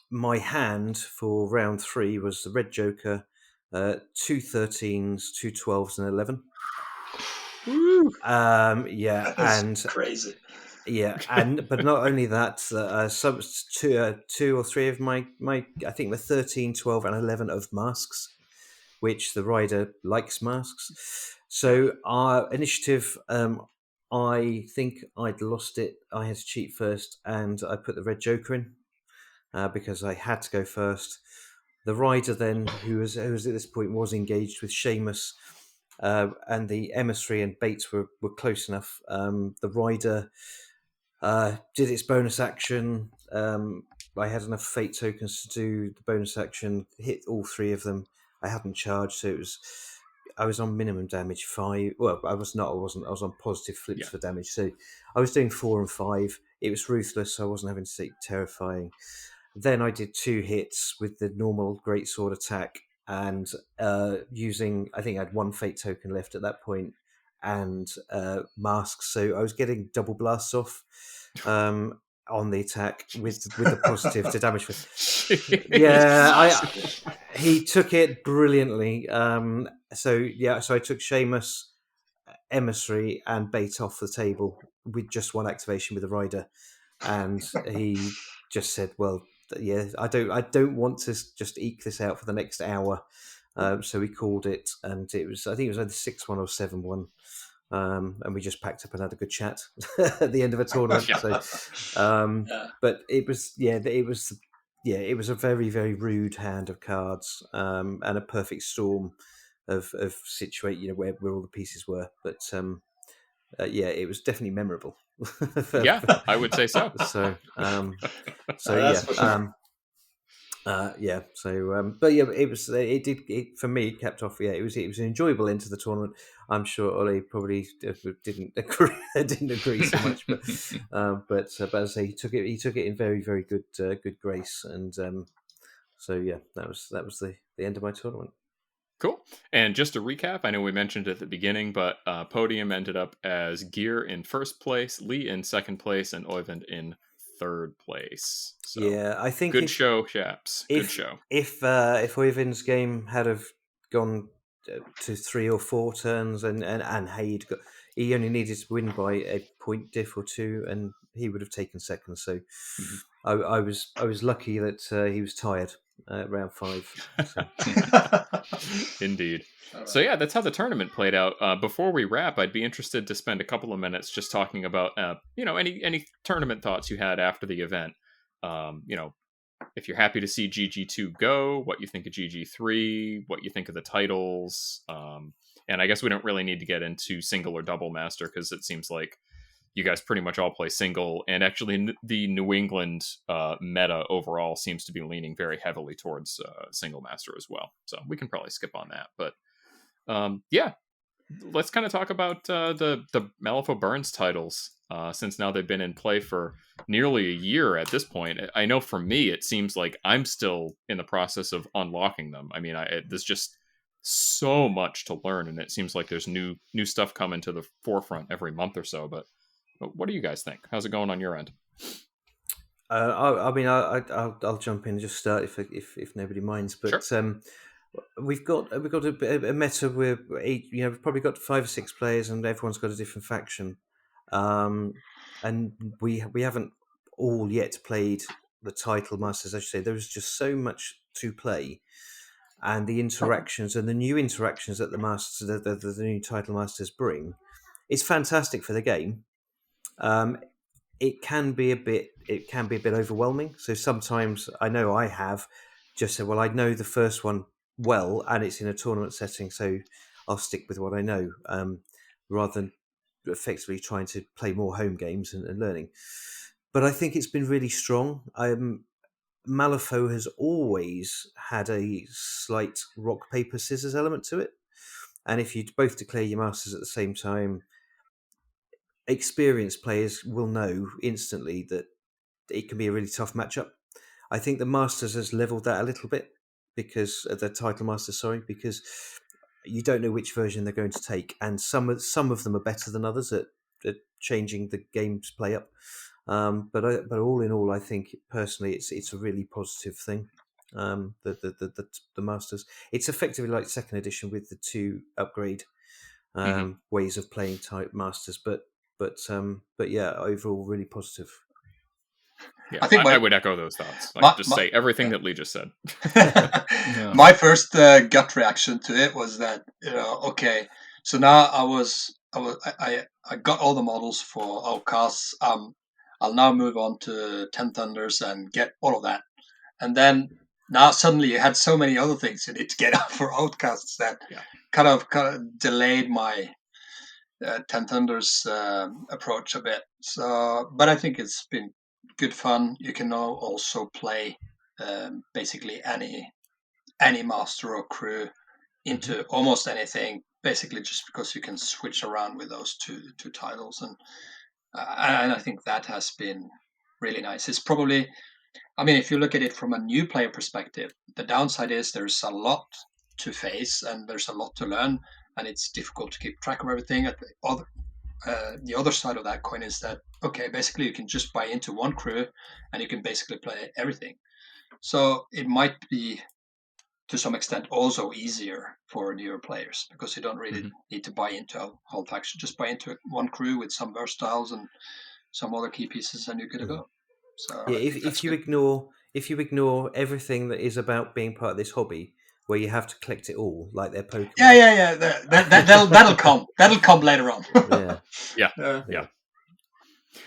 my hand for round 3 was the Red Joker, 2 13s, 2 12s, and 11. Woo! Yeah, That's and crazy. Yeah, but not only that, some two or three of my I think the 13, 12, and 11 of masks. which the rider likes masks. So our initiative, I think I'd lost it. I had to cheat first, and I put the red joker in because I had to go first. The rider then, who was at this point was engaged with Seamus, and the emissary and Bates were close enough. The rider did its bonus action. I had enough fate tokens to do the bonus action, hit all 3 of them. I hadn't charged, so I was on minimum damage 5. Well, I wasn't. I was on positive flips for damage, so I was doing 4 and 5. It was ruthless, so I wasn't having to take terrifying. Then I did 2 hits with the normal greatsword attack, and using, I think I had 1 fate token left at that point, and masks. So I was getting double blasts off on the attack with the positive to damage. He took it brilliantly. So I took Seamus, emissary, and bait off the table with just 1 activation with the rider, and he just said, "Well, yeah, I don't want to just eke this out for the next hour." So we called it, and I think it was either 6-1 or 7-1. And we just packed up and had a good chat at the end of a tournament. But it was a very, very rude hand of cards, and a perfect storm of situate, where all the pieces were. But it was definitely memorable. I would say so. It for me, it kept off. Yeah, it was an enjoyable end to the tournament. I'm sure Ollie probably didn't agree so much, but as I say, he took it in very, very good grace, and that was the end of my tournament. Cool. And just to recap, I know we mentioned it at the beginning, but podium ended up as Geir in first place, Lee in second place, and Oyvind in third place. So, I think good show, chaps. Good show. If Oyvind's game had have gone to 3 or 4 turns, and he only needed to win by a point diff or 2, and he would have taken second. So I was lucky that he was tired at round 5. So. Indeed. So yeah, that's how the tournament played out. Before we wrap, I'd be interested to spend a couple of minutes just talking about any tournament thoughts you had after the event. If you're happy to see GG2 go, what you think of GG3, what you think of the titles, and I guess we don't really need to get into single or double master because it seems like you guys pretty much all play single, and actually the New England meta overall seems to be leaning very heavily towards single master as well. So we can probably skip on that. But let's kind of talk about the Malifaux Burns titles, since now they've been in play for nearly a year at this point. I know for me, it seems like I'm still in the process of unlocking them. I mean, there's just so much to learn, and it seems like there's new stuff coming to the forefront every month or so. But what do you guys think? How's it going on your end? I'll jump in and just start if nobody minds. But sure. We've got a meta where we've probably got 5 or 6 players, and everyone's got a different faction. And we haven't all yet played the title masters. As you say, there's just so much to play, and the interactions and the new interactions that the masters, the new title masters bring, it's fantastic for the game. It can be a bit overwhelming. So sometimes I know I have just said, well, I know the first one well, and it's in a tournament setting, so I'll stick with what I know, rather than effectively trying to play more home games and learning. But I think it's been really strong. Malifaux has always had a slight rock, paper, scissors element to it. And if you both declare your masters at the same time, experienced players will know instantly that it can be a really tough matchup. I think the Masters has leveled that a little bit, because the title Masters, because you don't know which version they're going to take, and some of them are better than others at changing the game's play up. But all in all, I think personally it's a really positive thing. The Masters, it's effectively like second edition with the 2 upgrade ways of playing type Masters, but yeah, overall really positive. Yeah, I think I would echo those thoughts. Like, my- say everything that Lee just said. Yeah. My first gut reaction to it was that, okay, so now I got all the models for Outcasts. I'll now move on to Ten Thunders and get all of that, and then now suddenly you had so many other things you need to get out for Outcasts that kind of delayed my Ten Thunders approach a bit. So, but I think it's been good fun. You can now also play basically any master or crew into almost anything, basically just because you can switch around with those two titles, and I think that has been really nice. It's probably, I mean, if you look at it from a new player perspective, the downside is there's a lot to face and there's a lot to learn, and it's difficult to keep track of everything. At the other side of that coin is that, okay, basically you can just buy into one crew and you can basically play everything. So it might be, to some extent, also easier for newer players because you don't really need to buy into a whole faction. Just buy into one crew with some versatilles and some other key pieces, and you're good to go. So Yeah, if you ignore everything that is about being part of this hobby, where you have to collect it all, like their Pokemon. Yeah. That'll come. That'll come later on.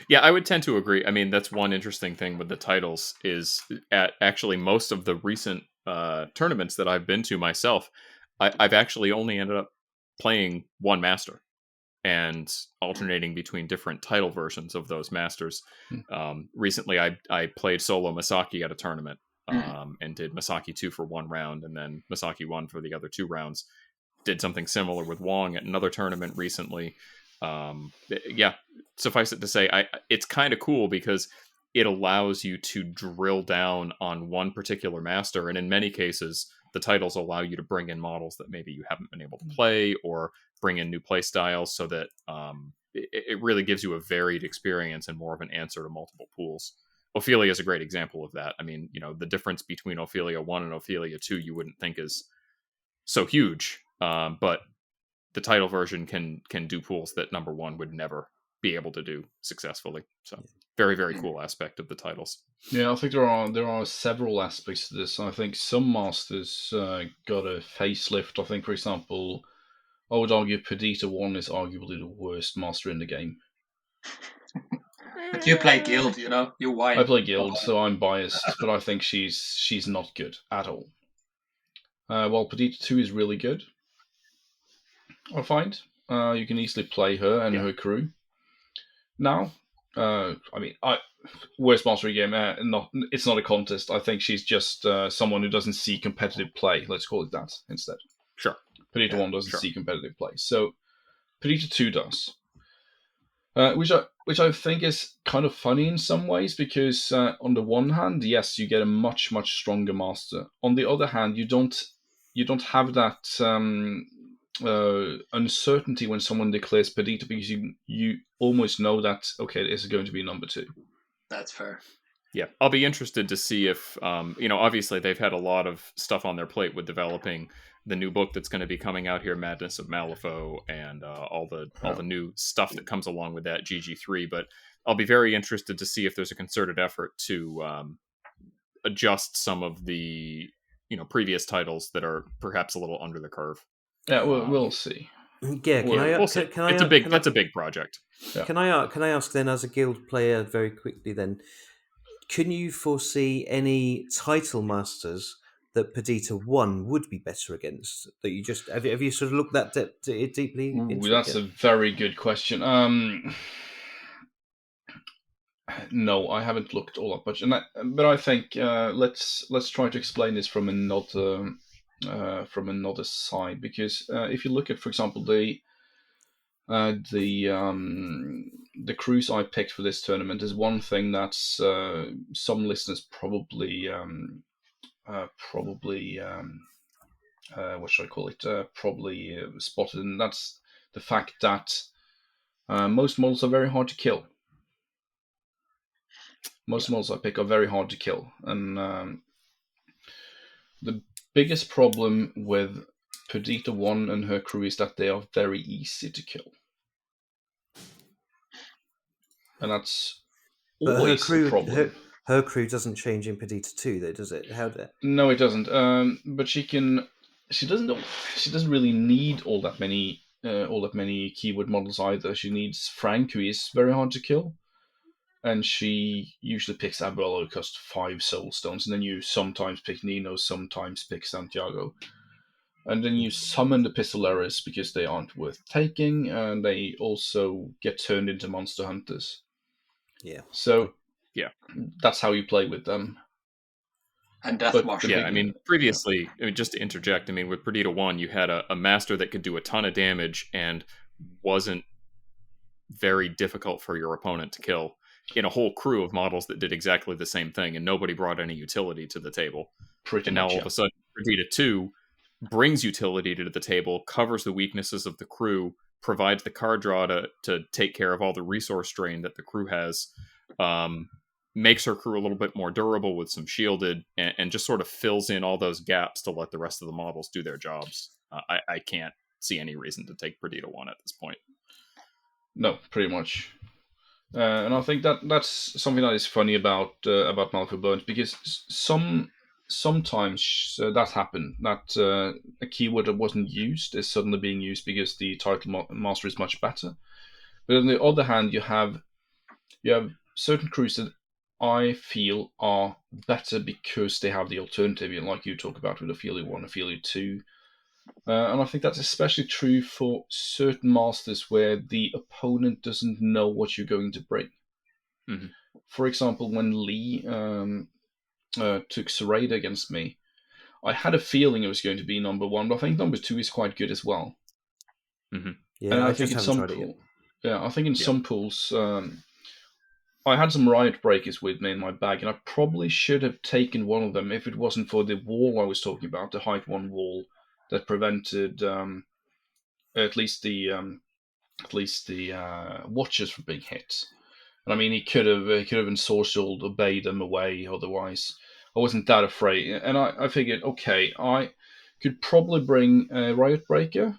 Yeah, I would tend to agree. I mean, that's one interesting thing with the titles is at actually most of the recent tournaments that I've been to myself, I've actually only ended up playing one master and alternating between different title versions of those masters. Recently, I played solo Masaki at a tournament and did Masaki 2 for one round and then Masaki 1 for the other 2 rounds. Did something similar with Wong at another tournament recently. Suffice it to say, it's kind of cool because it allows you to drill down on one particular master, and in many cases the titles allow you to bring in models that maybe you haven't been able to play or bring in new play styles, so that it really gives you a varied experience and more of an answer to multiple pools. Ophelia is a great example of that. I mean, the difference between Ophelia 1 and Ophelia 2 you wouldn't think is so huge, but the title version can do pools that number 1 would never be able to do successfully. So very, very cool aspect of the titles. Yeah, I think there are several aspects to this. I think some masters got a facelift. I think, for example, I would argue Perdita 1 is arguably the worst master in the game. But you play Guild, you whine. I play Guild, so I'm biased, but I think she's not good at all. While Perdita 2 is really good, I find. You can easily play her and her crew. Now, worst master game, it's not a contest. I think she's just someone who doesn't see competitive play. Let's call it that instead. Sure. Perdita 1 doesn't see competitive play. So, Perdita 2 does. Which I think is kind of funny in some ways, because on the one hand, yes, you get a much, much stronger master. On the other hand, you don't have that uncertainty when someone declares Perdita, because you almost know that, okay, this is going to be number 2. That's fair. Yeah, I'll be interested to see if, obviously they've had a lot of stuff on their plate with developing the new book that's going to be coming out here, Madness of Malifaux, and all the new stuff that comes along with that, GG3. But I'll be very interested to see if there's a concerted effort to adjust some of the previous titles that are perhaps a little under the curve. Yeah, we'll see. Yeah, we'll see. That's a big project. Yeah. Can I ask then, as a guild player, very quickly then, can you foresee any title masters that Perdita 1 would be better against? That you just have you sort of looked that deeply into? That's a very good question. No, I haven't looked all that much, but I think let's try to explain this from another side, because if you look at, for example, the cruise I picked for this tournament is one thing that's some listeners probably what should I call it? Probably spotted, and that's the fact that most models are very hard to kill. Most models I pick are very hard to kill, and the biggest problem with Perdita 1 and her crew is that they are very easy to kill. And that's always a problem. her crew doesn't change in Perdita 2, though, does it? How did? No, it doesn't. But she can. She doesn't. She doesn't really need all that many keyword models either. She needs Frank, who is very hard to kill, and she usually picks Abuelo, who costs 5 soul stones, and then you sometimes pick Nino, sometimes pick Santiago, and then you summon the Pistoleros because they aren't worth taking, and they also get turned into monster hunters. Yeah. So Yeah. that's how you play with them. And Death But Marshal. the Yeah, big- I mean, previously, I mean, just to interject, I mean, with Perdita 1, you had a master that could do a ton of damage and wasn't very difficult for your opponent to kill in a whole crew of models that did exactly the same thing, and nobody brought any utility to the table. pretty And now much, all yeah. of a sudden, Perdita 2 brings utility to the table, covers the weaknesses of the crew, provides the card draw to take care of all the resource drain that the crew has, makes her crew a little bit more durable with some shielded, and just sort of fills in all those gaps to let the rest of the models do their jobs. I can't see any reason to take Perdita 1 at this point. No, pretty much. And I think that's something that is funny about Malifaux Bones, because sometimes that happened, that a keyword that wasn't used is suddenly being used because the title master is much better. But on the other hand, you have certain crews that I feel are better because they have the alternative, like you talk about with Ophelia 1, Ophelia 2. And I think that's especially true for certain masters where the opponent doesn't know what you're going to bring. Mm-hmm. For example, when Lee took Sereda against me, I had a feeling it was going to be number 1, but I think number 2 is quite good as well. Mm-hmm. Yeah, And I think just in haven't some tried it yet. I think in some pools, I had some Riot Breakers with me in my bag, and I probably should have taken one of them if it wasn't for the wall I was talking about, the height 1 wall that prevented at least the watchers from being hit. And I mean, he could have ensorcelled or bayed them away. Otherwise, I wasn't that afraid. And I figured, okay, I could probably bring a Riot Breaker.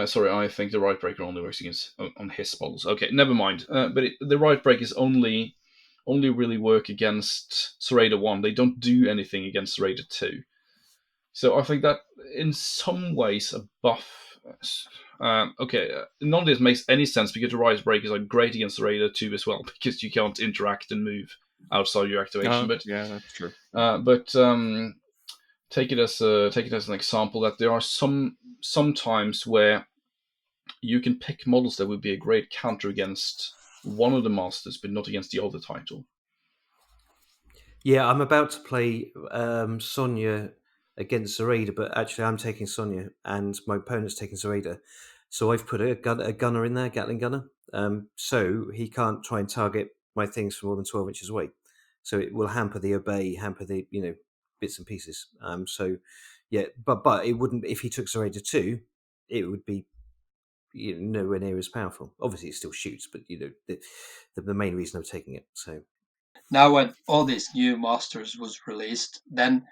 Sorry, I think the Riot Breaker only works against on his models. Okay, never mind. But the Riot Breakers only really work against Sereda 1. They don't do anything against Sereda 2. So I think that in some ways a buff. None of this makes any sense because the Riot Breakers are great against Sereda 2 as well, because you can't interact and move outside your activation. But yeah, that's true. Take it as an example that there are some times where you can pick models that would be a great counter against one of the masters, but not against the other title. Yeah, I'm about to play Sonya against Zareda, but actually I'm taking Sonya and my opponent's taking Zareda. So I've put a gunner in there, Gatling gunner, so he can't try and target my things from more than 12 inches away. So it will hamper the obey, hamper the bits and pieces. So yeah, but it wouldn't, if he took Zareda 2, it would be nowhere near as powerful. Obviously, it still shoots, but the main reason I'm taking it. So Now, when all these new masters was released, then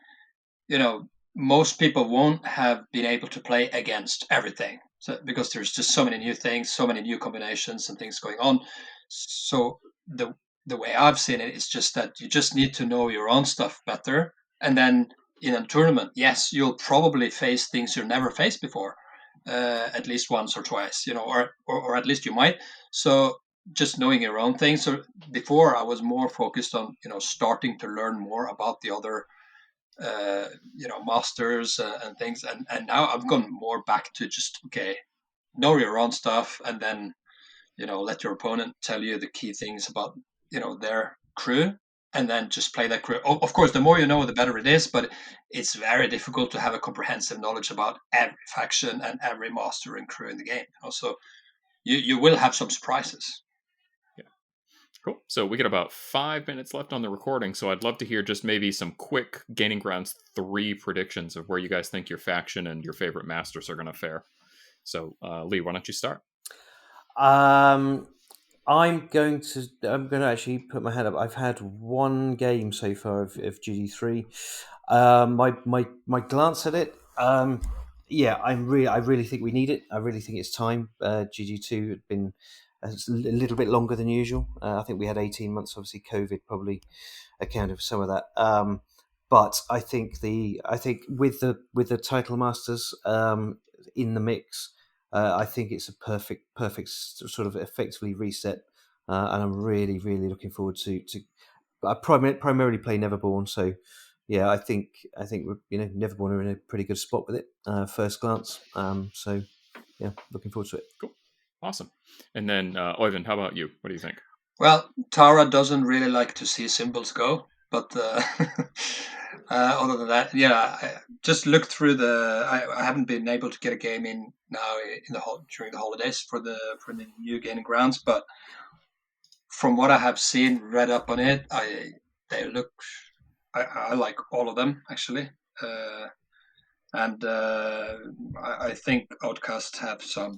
most people won't have been able to play against everything, because there's just so many new things, so many new combinations and things going on. So the way I've seen it is just that you just need to know your own stuff better, and then in a tournament, yes, you'll probably face things you've never faced before, at least once or twice, or at least you might. So just knowing your own things. So before I was more focused on starting to learn more about the other masters and things, and now I've gone more back to just know your own stuff, and then let your opponent tell you the key things about their crew, and then just play that crew. Of course, the more you know, the better it is, but it's very difficult to have a comprehensive knowledge about every faction and every master and crew in the game. Also, you will have some surprises. Cool. So we got about 5 minutes left on the recording, so I'd love to hear just maybe some quick Gaining Grounds 3 predictions of where you guys think your faction and your favorite masters are going to fare. So, Lee, why don't you start? I'm going to actually put my hand up. I've had one game so far of GD3. My glance at it, I really think we need it. I really think it's time. GG2 had been little bit longer than usual. I think we had 18 months. Obviously, COVID probably accounted for some of that. But I think with the title masters in the mix, I think it's a perfect sort of effectively reset, and I'm really looking forward to. I primarily play Neverborn, so yeah, I think Neverborn are in a pretty good spot with it. First glance, so yeah, looking forward to it. Cool, awesome. And then Oyvind, how about you? What do you think? Well, Tara doesn't really like to see symbols go, but other than that, yeah, I just looked through I haven't been able to get a game in now during the holidays for the new Gaining Grounds, but from what I have seen, read up on it, they look. I like all of them actually, and I think Outcast have some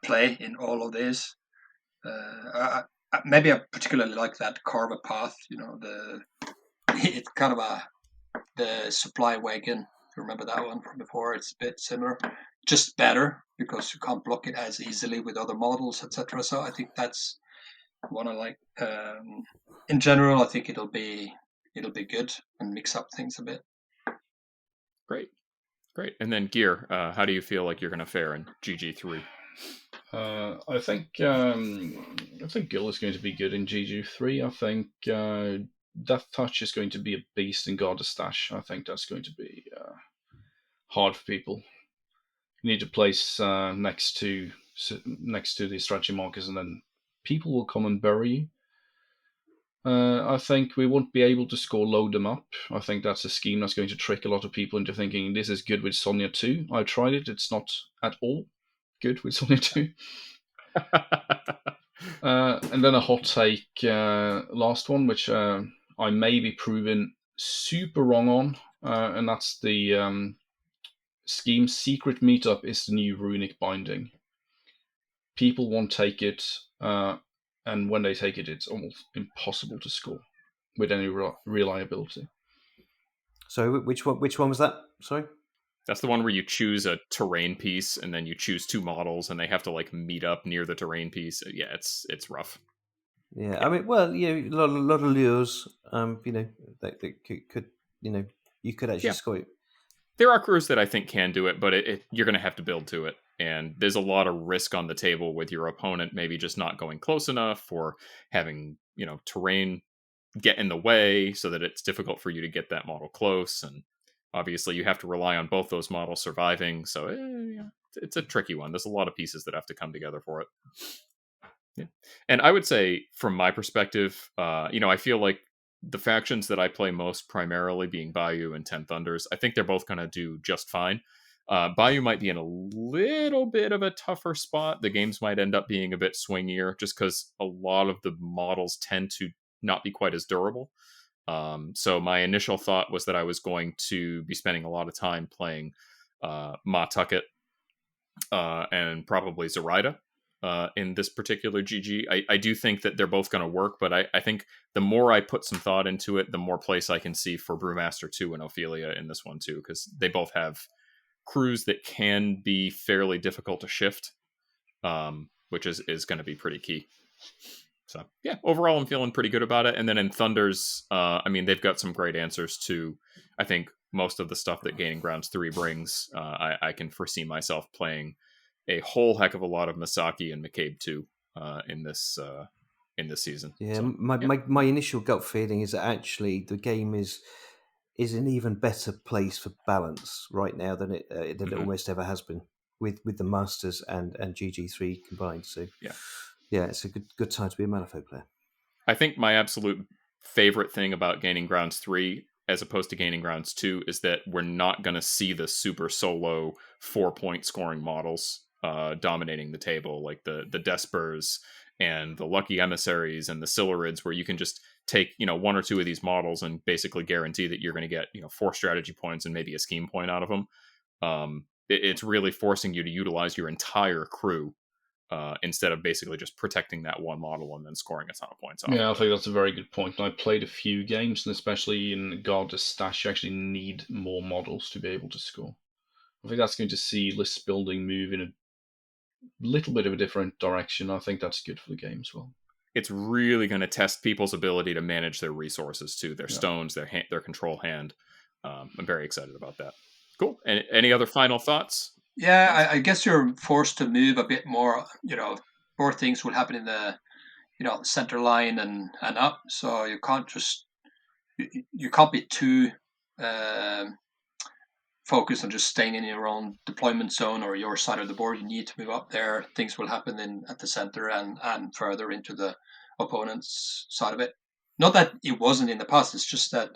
play in all of these. Maybe I particularly like that Carver Path. It's kind of the supply wagon. If you remember that one from before, it's a bit similar, just better because you can't block it as easily with other models, etc. So I think that's one I like. In general, I think it'll be good and mix up things a bit. Great. And then Geir, how do you feel like you're going to fare in GG3? I think Gil is going to be good in GG3. I think Death Touch is going to be a beast in Garda Stash. I think that's going to be hard for people. You need to place next to the strategy markers, and then people will come and bury you. I think we won't be able to score load them up. I think that's a scheme that's going to trick a lot of people into thinking this is good with Sonia 2. I tried it. It's not at all good with Sonia 2. And then a hot take, last one, which I may be proven super wrong on, and that's the scheme Secret Meetup is the new runic binding. People won't take it, and when they take it, it's almost impossible to score with any reliability. So which one was that? Sorry? That's the one where you choose a terrain piece and then you choose two models and they have to like meet up near the terrain piece. Yeah, it's rough. Yeah, I mean, well, yeah, a lot of lures. That could you could actually score it. There are crews that I think can do it, but you're going to have to build to it. And there's a lot of risk on the table with your opponent maybe just not going close enough or having, terrain get in the way so that it's difficult for you to get that model close. And obviously you have to rely on both those models surviving. So it's a tricky one. There's a lot of pieces that have to come together for it. Yeah. And I would say from my perspective, I feel like the factions that I play most, primarily being Bayou and 10 Thunders, I think they're both going to do just fine. Bayou might be in a little bit of a tougher spot. The games might end up being a bit swingier just because a lot of the models tend to not be quite as durable. So my initial thought was that I was going to be spending a lot of time playing Ma Tucket and probably Zoraida. In this particular GG. I do think that they're both going to work, but I think the more I put some thought into it, the more place I can see for Brewmaster 2 and Ophelia in this one too, because they both have crews that can be fairly difficult to shift, which is going to be pretty key. So yeah, overall I'm feeling pretty good about it. And then in Thunders, they've got some great answers to, I think, most of the stuff that Gaining Grounds 3 brings. I can foresee myself playing a whole heck of a lot of Masaki and McCabe too in this season. Yeah, so, my initial gut feeling is that actually the game is an even better place for balance right now than it almost ever has been with the Masters and GG3 combined. So yeah, it's a good time to be a Malifaux player. I think my absolute favorite thing about Gaining Grounds 3 as opposed to Gaining Grounds 2 is that we're not going to see the super solo 4-point scoring models dominating the table, like the Despers and the Lucky Emissaries and the Silurids, where you can just take one or two of these models and basically guarantee that you're going to get 4 strategy points and maybe a scheme point out of them. It's really forcing you to utilize your entire crew instead of basically just protecting that one model and then scoring a ton of points. Yeah, I think that's a very good point. I played a few games, and especially in Garda Stash, you actually need more models to be able to score. I think that's going to see list building move in a little bit of a different direction. I think that's good for the game as well. It's really going to test people's ability to manage their resources too, their stones, their control hand. I'm very excited about that. Cool. And any other final thoughts? Yeah, I guess you're forced to move a bit more. More things will happen in the center line and up. So you can't just you can't be too focused on just staying in your own deployment zone or your side of the board. You need to move up there. Things will happen at the center and further into the opponent's side of it. Not that it wasn't in the past. It's just that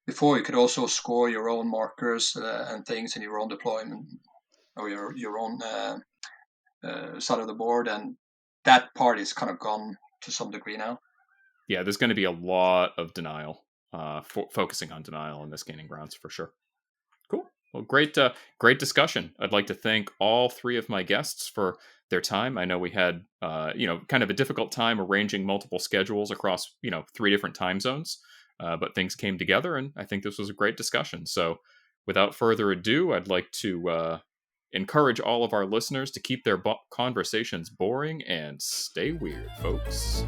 before you could also score your own markers and things in your own deployment or your own side of the board, and that part is kind of gone to some degree now. Yeah, there's going to be a lot of denial, focusing on denial in this Gaining Grounds for sure. Cool. Well, great discussion. I'd like to thank all three of my guests for their time. I know we had, kind of a difficult time arranging multiple schedules across, 3 different time zones, but things came together, and I think this was a great discussion. So, without further ado, I'd like to encourage all of our listeners to keep their conversations boring and stay weird, folks.